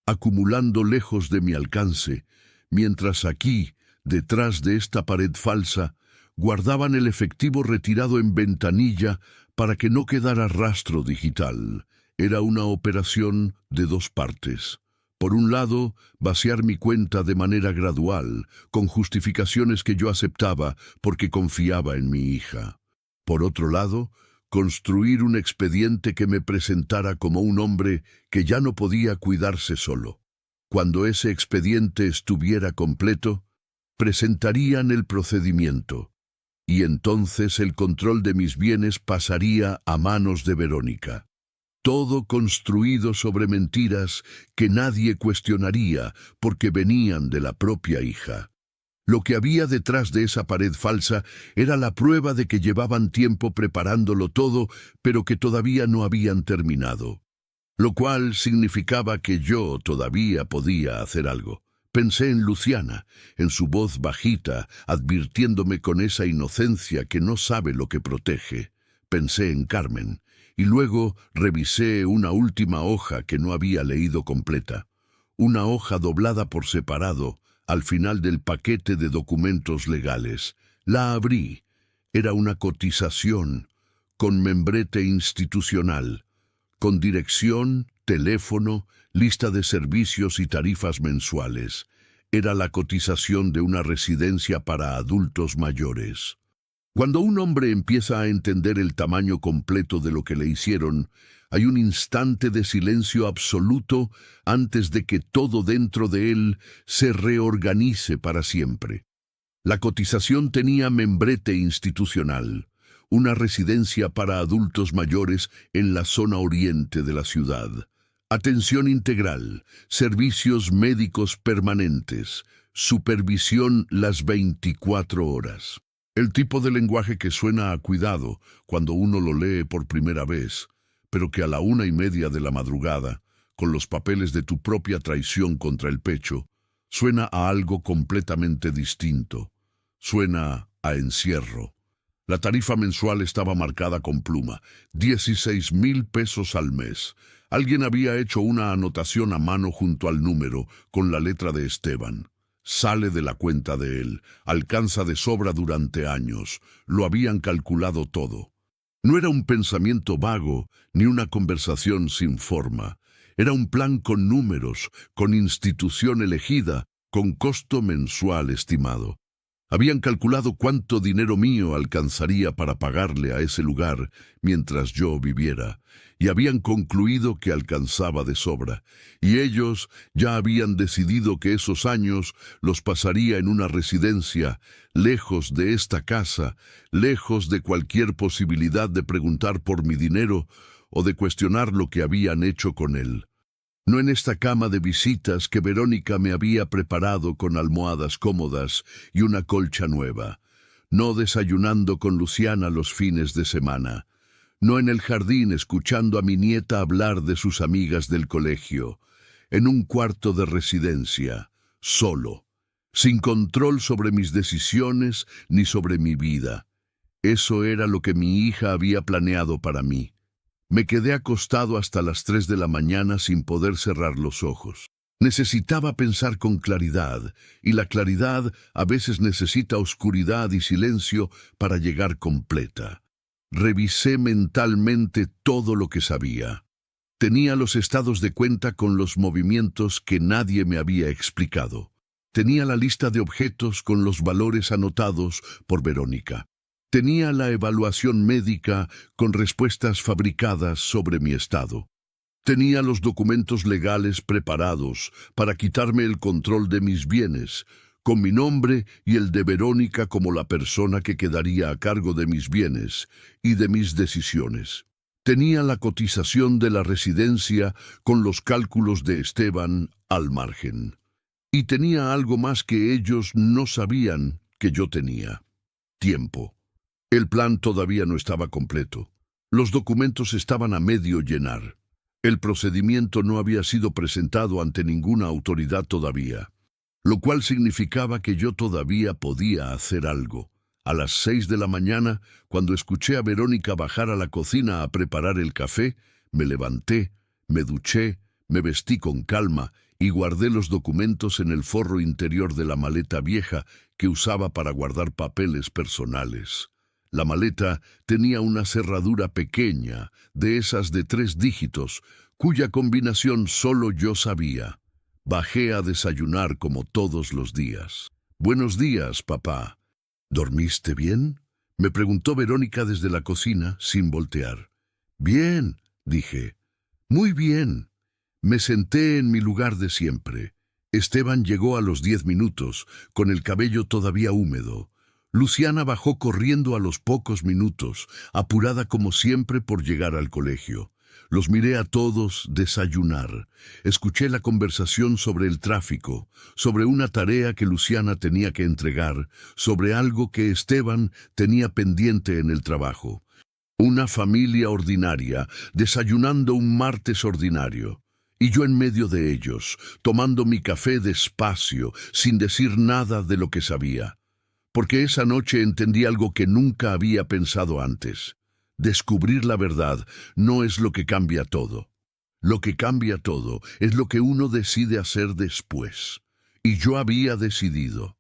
acumulando lejos de mi alcance, mientras aquí, detrás de esta pared falsa, guardaban el efectivo retirado en ventanilla para que no quedara rastro digital. Era una operación de dos partes. Por un lado, vaciar mi cuenta de manera gradual, con justificaciones que yo aceptaba porque confiaba en mi hija. Por otro lado, construir un expediente que me presentara como un hombre que ya no podía cuidarse solo. Cuando ese expediente estuviera completo, presentarían el procedimiento, y entonces el control de mis bienes pasaría a manos de Verónica. Todo construido sobre mentiras que nadie cuestionaría porque venían de la propia hija. Lo que había detrás de esa pared falsa era la prueba de que llevaban tiempo preparándolo todo, pero que todavía no habían terminado. Lo cual significaba que yo todavía podía hacer algo. Pensé en Luciana, en su voz bajita, advirtiéndome con esa inocencia que no sabe lo que protege. Pensé en Carmen, y luego revisé una última hoja que no había leído completa. Una hoja doblada por separado, al final del paquete de documentos legales. La abrí. Era una cotización, con membrete institucional, con dirección, teléfono, lista de servicios y tarifas mensuales. Era la cotización de una residencia para adultos mayores. Cuando un hombre empieza a entender el tamaño completo de lo que le hicieron, hay un instante de silencio absoluto antes de que todo dentro de él se reorganice para siempre. La cotización tenía membrete institucional, una residencia para adultos mayores en la zona oriente de la ciudad. Atención integral, servicios médicos permanentes, supervisión las 24 horas. El tipo de lenguaje que suena a cuidado cuando uno lo lee por primera vez, pero que a la 1:30 de la madrugada, con los papeles de tu propia traición contra el pecho, suena a algo completamente distinto. Suena a encierro. La tarifa mensual estaba marcada con pluma, 16,000 pesos al mes. Alguien había hecho una anotación a mano junto al número, con la letra de Esteban. Sale de la cuenta de él, alcanza de sobra durante años. Lo habían calculado todo. No era un pensamiento vago, ni una conversación sin forma. Era un plan con números, con institución elegida, con costo mensual estimado. Habían calculado cuánto dinero mío alcanzaría para pagarle a ese lugar mientras yo viviera, y habían concluido que alcanzaba de sobra, y ellos ya habían decidido que esos años los pasaría en una residencia, lejos de esta casa, lejos de cualquier posibilidad de preguntar por mi dinero o de cuestionar lo que habían hecho con él. No en esta cama de visitas que Verónica me había preparado con almohadas cómodas y una colcha nueva. No desayunando con Luciana los fines de semana. No en el jardín escuchando a mi nieta hablar de sus amigas del colegio. En un cuarto de residencia, solo, sin control sobre mis decisiones ni sobre mi vida. Eso era lo que mi hija había planeado para mí. Me quedé acostado hasta las 3 de la mañana sin poder cerrar los ojos. Necesitaba pensar con claridad, y la claridad a veces necesita oscuridad y silencio para llegar completa. Revisé mentalmente todo lo que sabía. Tenía los estados de cuenta con los movimientos que nadie me había explicado. Tenía la lista de objetos con los valores anotados por Verónica. Tenía la evaluación médica con respuestas fabricadas sobre mi estado. Tenía los documentos legales preparados para quitarme el control de mis bienes, con mi nombre y el de Verónica como la persona que quedaría a cargo de mis bienes y de mis decisiones. Tenía la cotización de la residencia con los cálculos de Esteban al margen. Y tenía algo más que ellos no sabían que yo tenía: tiempo. El plan todavía no estaba completo. Los documentos estaban a medio llenar. El procedimiento no había sido presentado ante ninguna autoridad todavía, lo cual significaba que yo todavía podía hacer algo. A las 6 de la mañana, cuando escuché a Verónica bajar a la cocina a preparar el café, me levanté, me duché, me vestí con calma y guardé los documentos en el forro interior de la maleta vieja que usaba para guardar papeles personales. La maleta tenía una cerradura pequeña, de esas de 3 dígitos, cuya combinación solo yo sabía. Bajé a desayunar como todos los días. «Buenos días, papá». «¿Dormiste bien?», me preguntó Verónica desde la cocina, sin voltear. «Bien», dije. «Muy bien». Me senté en mi lugar de siempre. Esteban llegó a los 10 minutos, con el cabello todavía húmedo. Luciana bajó corriendo a los pocos minutos, apurada como siempre por llegar al colegio. Los miré a todos desayunar. Escuché la conversación sobre el tráfico, sobre una tarea que Luciana tenía que entregar, sobre algo que Esteban tenía pendiente en el trabajo. Una familia ordinaria, desayunando un martes ordinario. Y yo en medio de ellos, tomando mi café despacio, sin decir nada de lo que sabía. Porque esa noche entendí algo que nunca había pensado antes. Descubrir la verdad no es lo que cambia todo. Lo que cambia todo es lo que uno decide hacer después. Y yo había decidido.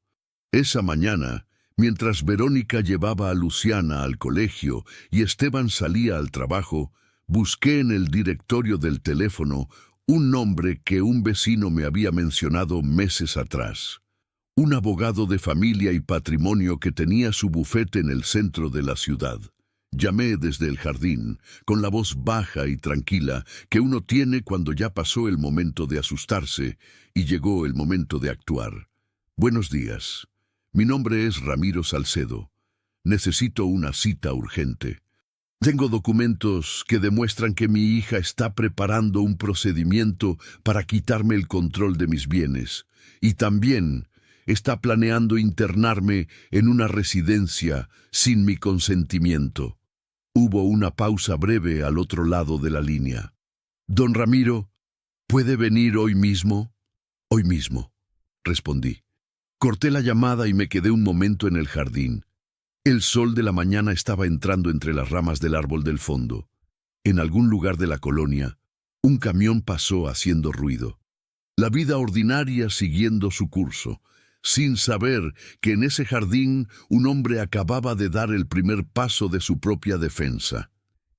Esa mañana, mientras Verónica llevaba a Luciana al colegio y Esteban salía al trabajo, busqué en el directorio del teléfono un nombre que un vecino me había mencionado meses atrás. Un abogado de familia y patrimonio que tenía su bufete en el centro de la ciudad. Llamé desde el jardín, con la voz baja y tranquila que uno tiene cuando ya pasó el momento de asustarse y llegó el momento de actuar. «Buenos días. Mi nombre es Ramiro Salcedo. Necesito una cita urgente. Tengo documentos que demuestran que mi hija está preparando un procedimiento para quitarme el control de mis bienes y también está planeando internarme en una residencia sin mi consentimiento. Hubo una pausa breve al otro lado de la línea. Don Ramiro, ¿puede venir hoy mismo? Hoy mismo, respondí. Corté la llamada y me quedé un momento en el jardín. El sol de la mañana estaba entrando entre las ramas del árbol del fondo. En algún lugar de la colonia, un camión pasó haciendo ruido. La vida ordinaria siguiendo su curso, sin saber que en ese jardín un hombre acababa de dar el primer paso de su propia defensa.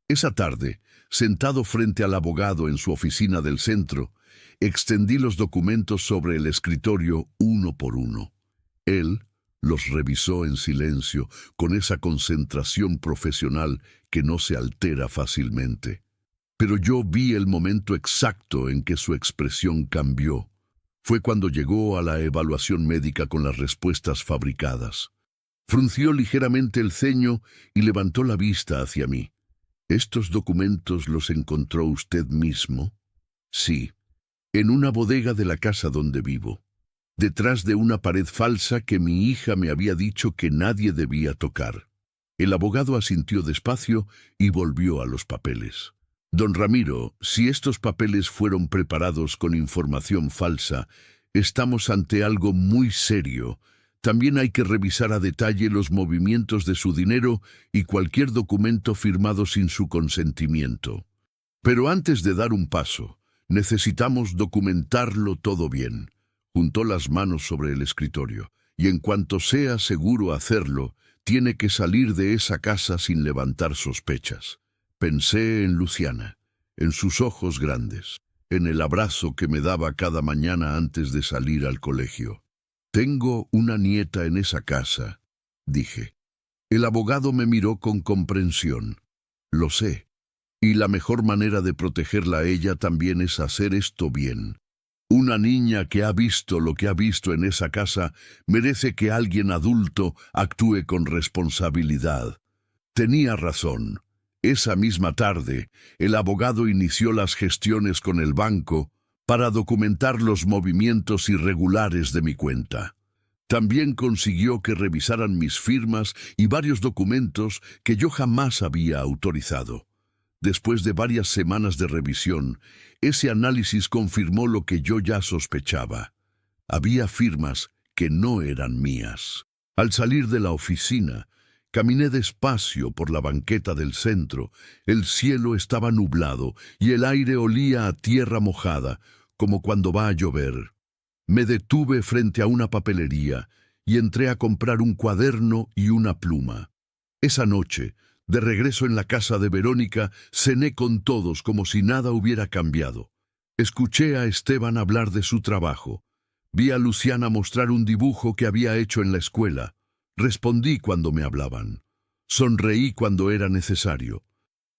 Esa tarde, sentado frente al abogado en su oficina del centro, extendí los documentos sobre el escritorio uno por uno. Él los revisó en silencio, con esa concentración profesional que no se altera fácilmente. Pero yo vi el momento exacto en que su expresión cambió. Fue cuando llegó a la evaluación médica con las respuestas fabricadas. Frunció ligeramente el ceño y levantó la vista hacia mí. ¿Estos documentos los encontró usted mismo? Sí, en una bodega de la casa donde vivo, detrás de una pared falsa que mi hija me había dicho que nadie debía tocar. El abogado asintió despacio y volvió a los papeles. Don Ramiro, si estos papeles fueron preparados con información falsa, estamos ante algo muy serio. También hay que revisar a detalle los movimientos de su dinero y cualquier documento firmado sin su consentimiento. Pero antes de dar un paso, necesitamos documentarlo todo bien. Juntó las manos sobre el escritorio, y en cuanto sea seguro hacerlo, tiene que salir de esa casa sin levantar sospechas. Pensé en Luciana, en sus ojos grandes, en el abrazo que me daba cada mañana antes de salir al colegio. Tengo una nieta en esa casa, dije. El abogado me miró con comprensión. Lo sé, y la mejor manera de protegerla a ella también es hacer esto bien. Una niña que ha visto lo que ha visto en esa casa merece que alguien adulto actúe con responsabilidad. Tenía razón. Esa misma tarde, el abogado inició las gestiones con el banco para documentar los movimientos irregulares de mi cuenta. También consiguió que revisaran mis firmas y varios documentos que yo jamás había autorizado. Después de varias semanas de revisión, ese análisis confirmó lo que yo ya sospechaba. Había firmas que no eran mías. Al salir de la oficina, caminé despacio por la banqueta del centro. El cielo estaba nublado y el aire olía a tierra mojada, como cuando va a llover. Me detuve frente a una papelería y entré a comprar un cuaderno y una pluma. Esa noche, de regreso en la casa de Verónica, cené con todos como si nada hubiera cambiado. Escuché a Esteban hablar de su trabajo. Vi a Luciana mostrar un dibujo que había hecho en la escuela. Respondí cuando me hablaban. Sonreí cuando era necesario.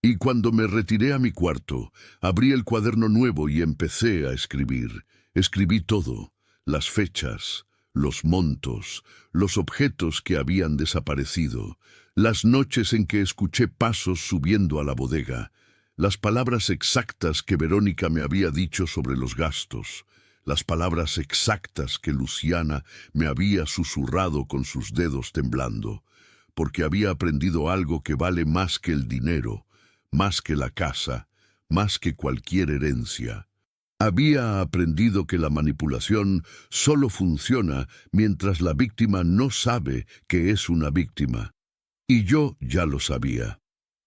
Y cuando me retiré a mi cuarto, abrí el cuaderno nuevo y empecé a escribir. Escribí todo, las fechas, los montos, los objetos que habían desaparecido, las noches en que escuché pasos subiendo a la bodega, las palabras exactas que Verónica me había dicho sobre los gastos, las palabras exactas que Luciana me había susurrado con sus dedos temblando, porque había aprendido algo que vale más que el dinero, más que la casa, más que cualquier herencia. Había aprendido que la manipulación solo funciona mientras la víctima no sabe que es una víctima. Y yo ya lo sabía.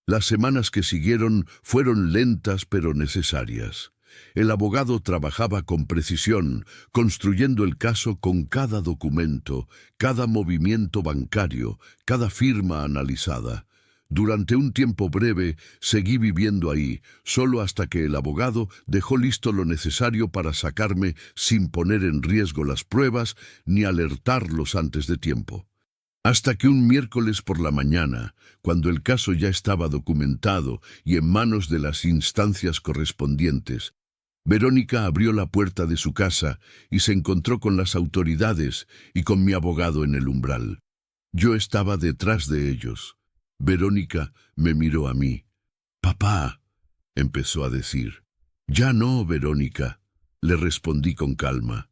Las semanas que siguieron fueron lentas pero necesarias. El abogado trabajaba con precisión, construyendo el caso con cada documento, cada movimiento bancario, cada firma analizada. Durante un tiempo breve seguí viviendo ahí, solo hasta que el abogado dejó listo lo necesario para sacarme sin poner en riesgo las pruebas ni alertarlos antes de tiempo. Hasta que un miércoles por la mañana, cuando el caso ya estaba documentado y en manos de las instancias correspondientes, Verónica abrió la puerta de su casa y se encontró con las autoridades y con mi abogado en el umbral. Yo estaba detrás de ellos. Verónica me miró a mí. «Papá», empezó a decir. «Ya no, Verónica», le respondí con calma.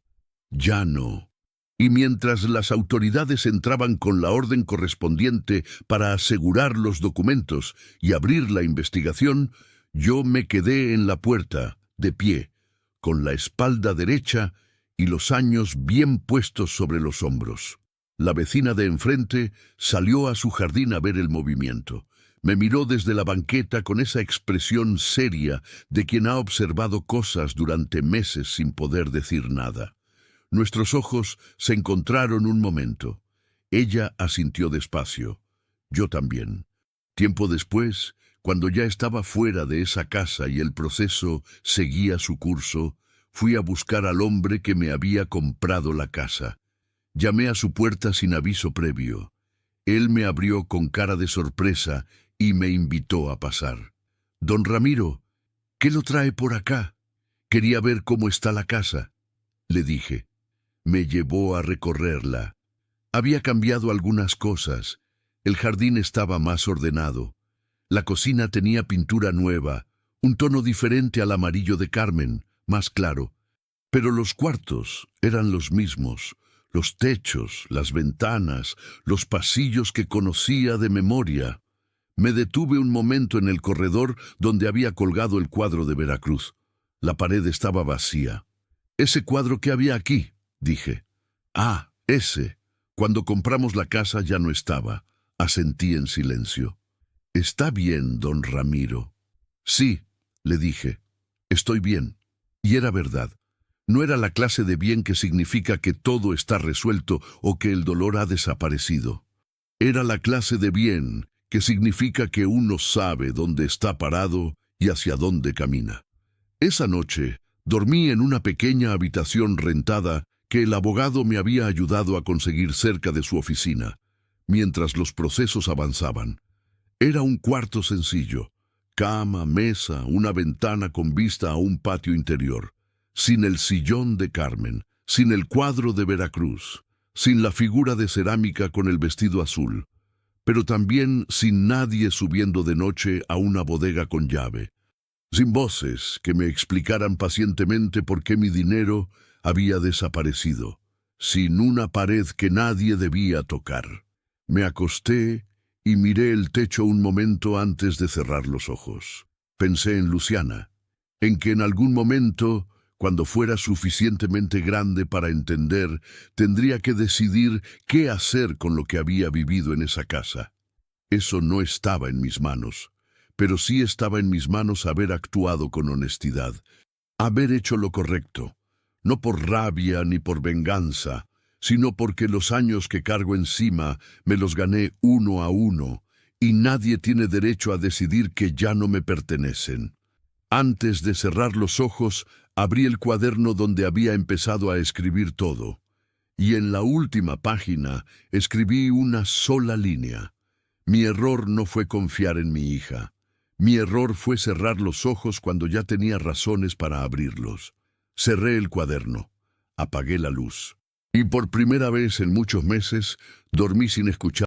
«Ya no». Y mientras las autoridades entraban con la orden correspondiente para asegurar los documentos y abrir la investigación, yo me quedé en la puerta, de pie, con la espalda derecha y los años bien puestos sobre los hombros. La vecina de enfrente salió a su jardín a ver el movimiento. Me miró desde la banqueta con esa expresión seria de quien ha observado cosas durante meses sin poder decir nada. Nuestros ojos se encontraron un momento. Ella asintió despacio. Yo también. Tiempo después, cuando ya estaba fuera de esa casa y el proceso seguía su curso, fui a buscar al hombre que me había comprado la casa. Llamé a su puerta sin aviso previo. Él me abrió con cara de sorpresa y me invitó a pasar. «Don Ramiro, ¿qué lo trae por acá? Quería ver cómo está la casa», le dije. Me llevó a recorrerla. Había cambiado algunas cosas. El jardín estaba más ordenado. La cocina tenía pintura nueva, un tono diferente al amarillo de Carmen, más claro. Pero los cuartos eran los mismos. Los techos, las ventanas, los pasillos que conocía de memoria. Me detuve un momento en el corredor donde había colgado el cuadro de Veracruz. La pared estaba vacía. «¿Ese cuadro que había aquí?», dije. «Ah, ese. Cuando compramos la casa ya no estaba», asentí en silencio. «¿Está bien, don Ramiro?» «Sí», le dije. «Estoy bien». Y era verdad. No era la clase de bien que significa que todo está resuelto o que el dolor ha desaparecido. Era la clase de bien que significa que uno sabe dónde está parado y hacia dónde camina. Esa noche dormí en una pequeña habitación rentada que el abogado me había ayudado a conseguir cerca de su oficina, mientras los procesos avanzaban. Era un cuarto sencillo: cama, mesa, una ventana con vista a un patio interior, sin el sillón de Carmen, sin el cuadro de Veracruz, sin la figura de cerámica con el vestido azul, pero también sin nadie subiendo de noche a una bodega con llave, sin voces que me explicaran pacientemente por qué mi dinero había desaparecido, sin una pared que nadie debía tocar. Me acosté y miré el techo un momento antes de cerrar los ojos. Pensé en Luciana, en que en algún momento, cuando fuera suficientemente grande para entender, tendría que decidir qué hacer con lo que había vivido en esa casa. Eso no estaba en mis manos, pero sí estaba en mis manos haber actuado con honestidad, haber hecho lo correcto, no por rabia ni por venganza, sino porque los años que cargo encima me los gané uno a uno, y nadie tiene derecho a decidir que ya no me pertenecen. Antes de cerrar los ojos, abrí el cuaderno donde había empezado a escribir todo, y en la última página escribí una sola línea. Mi error no fue confiar en mi hija. Mi error fue cerrar los ojos cuando ya tenía razones para abrirlos. Cerré el cuaderno, apagué la luz, y por primera vez en muchos meses dormí sin escuchar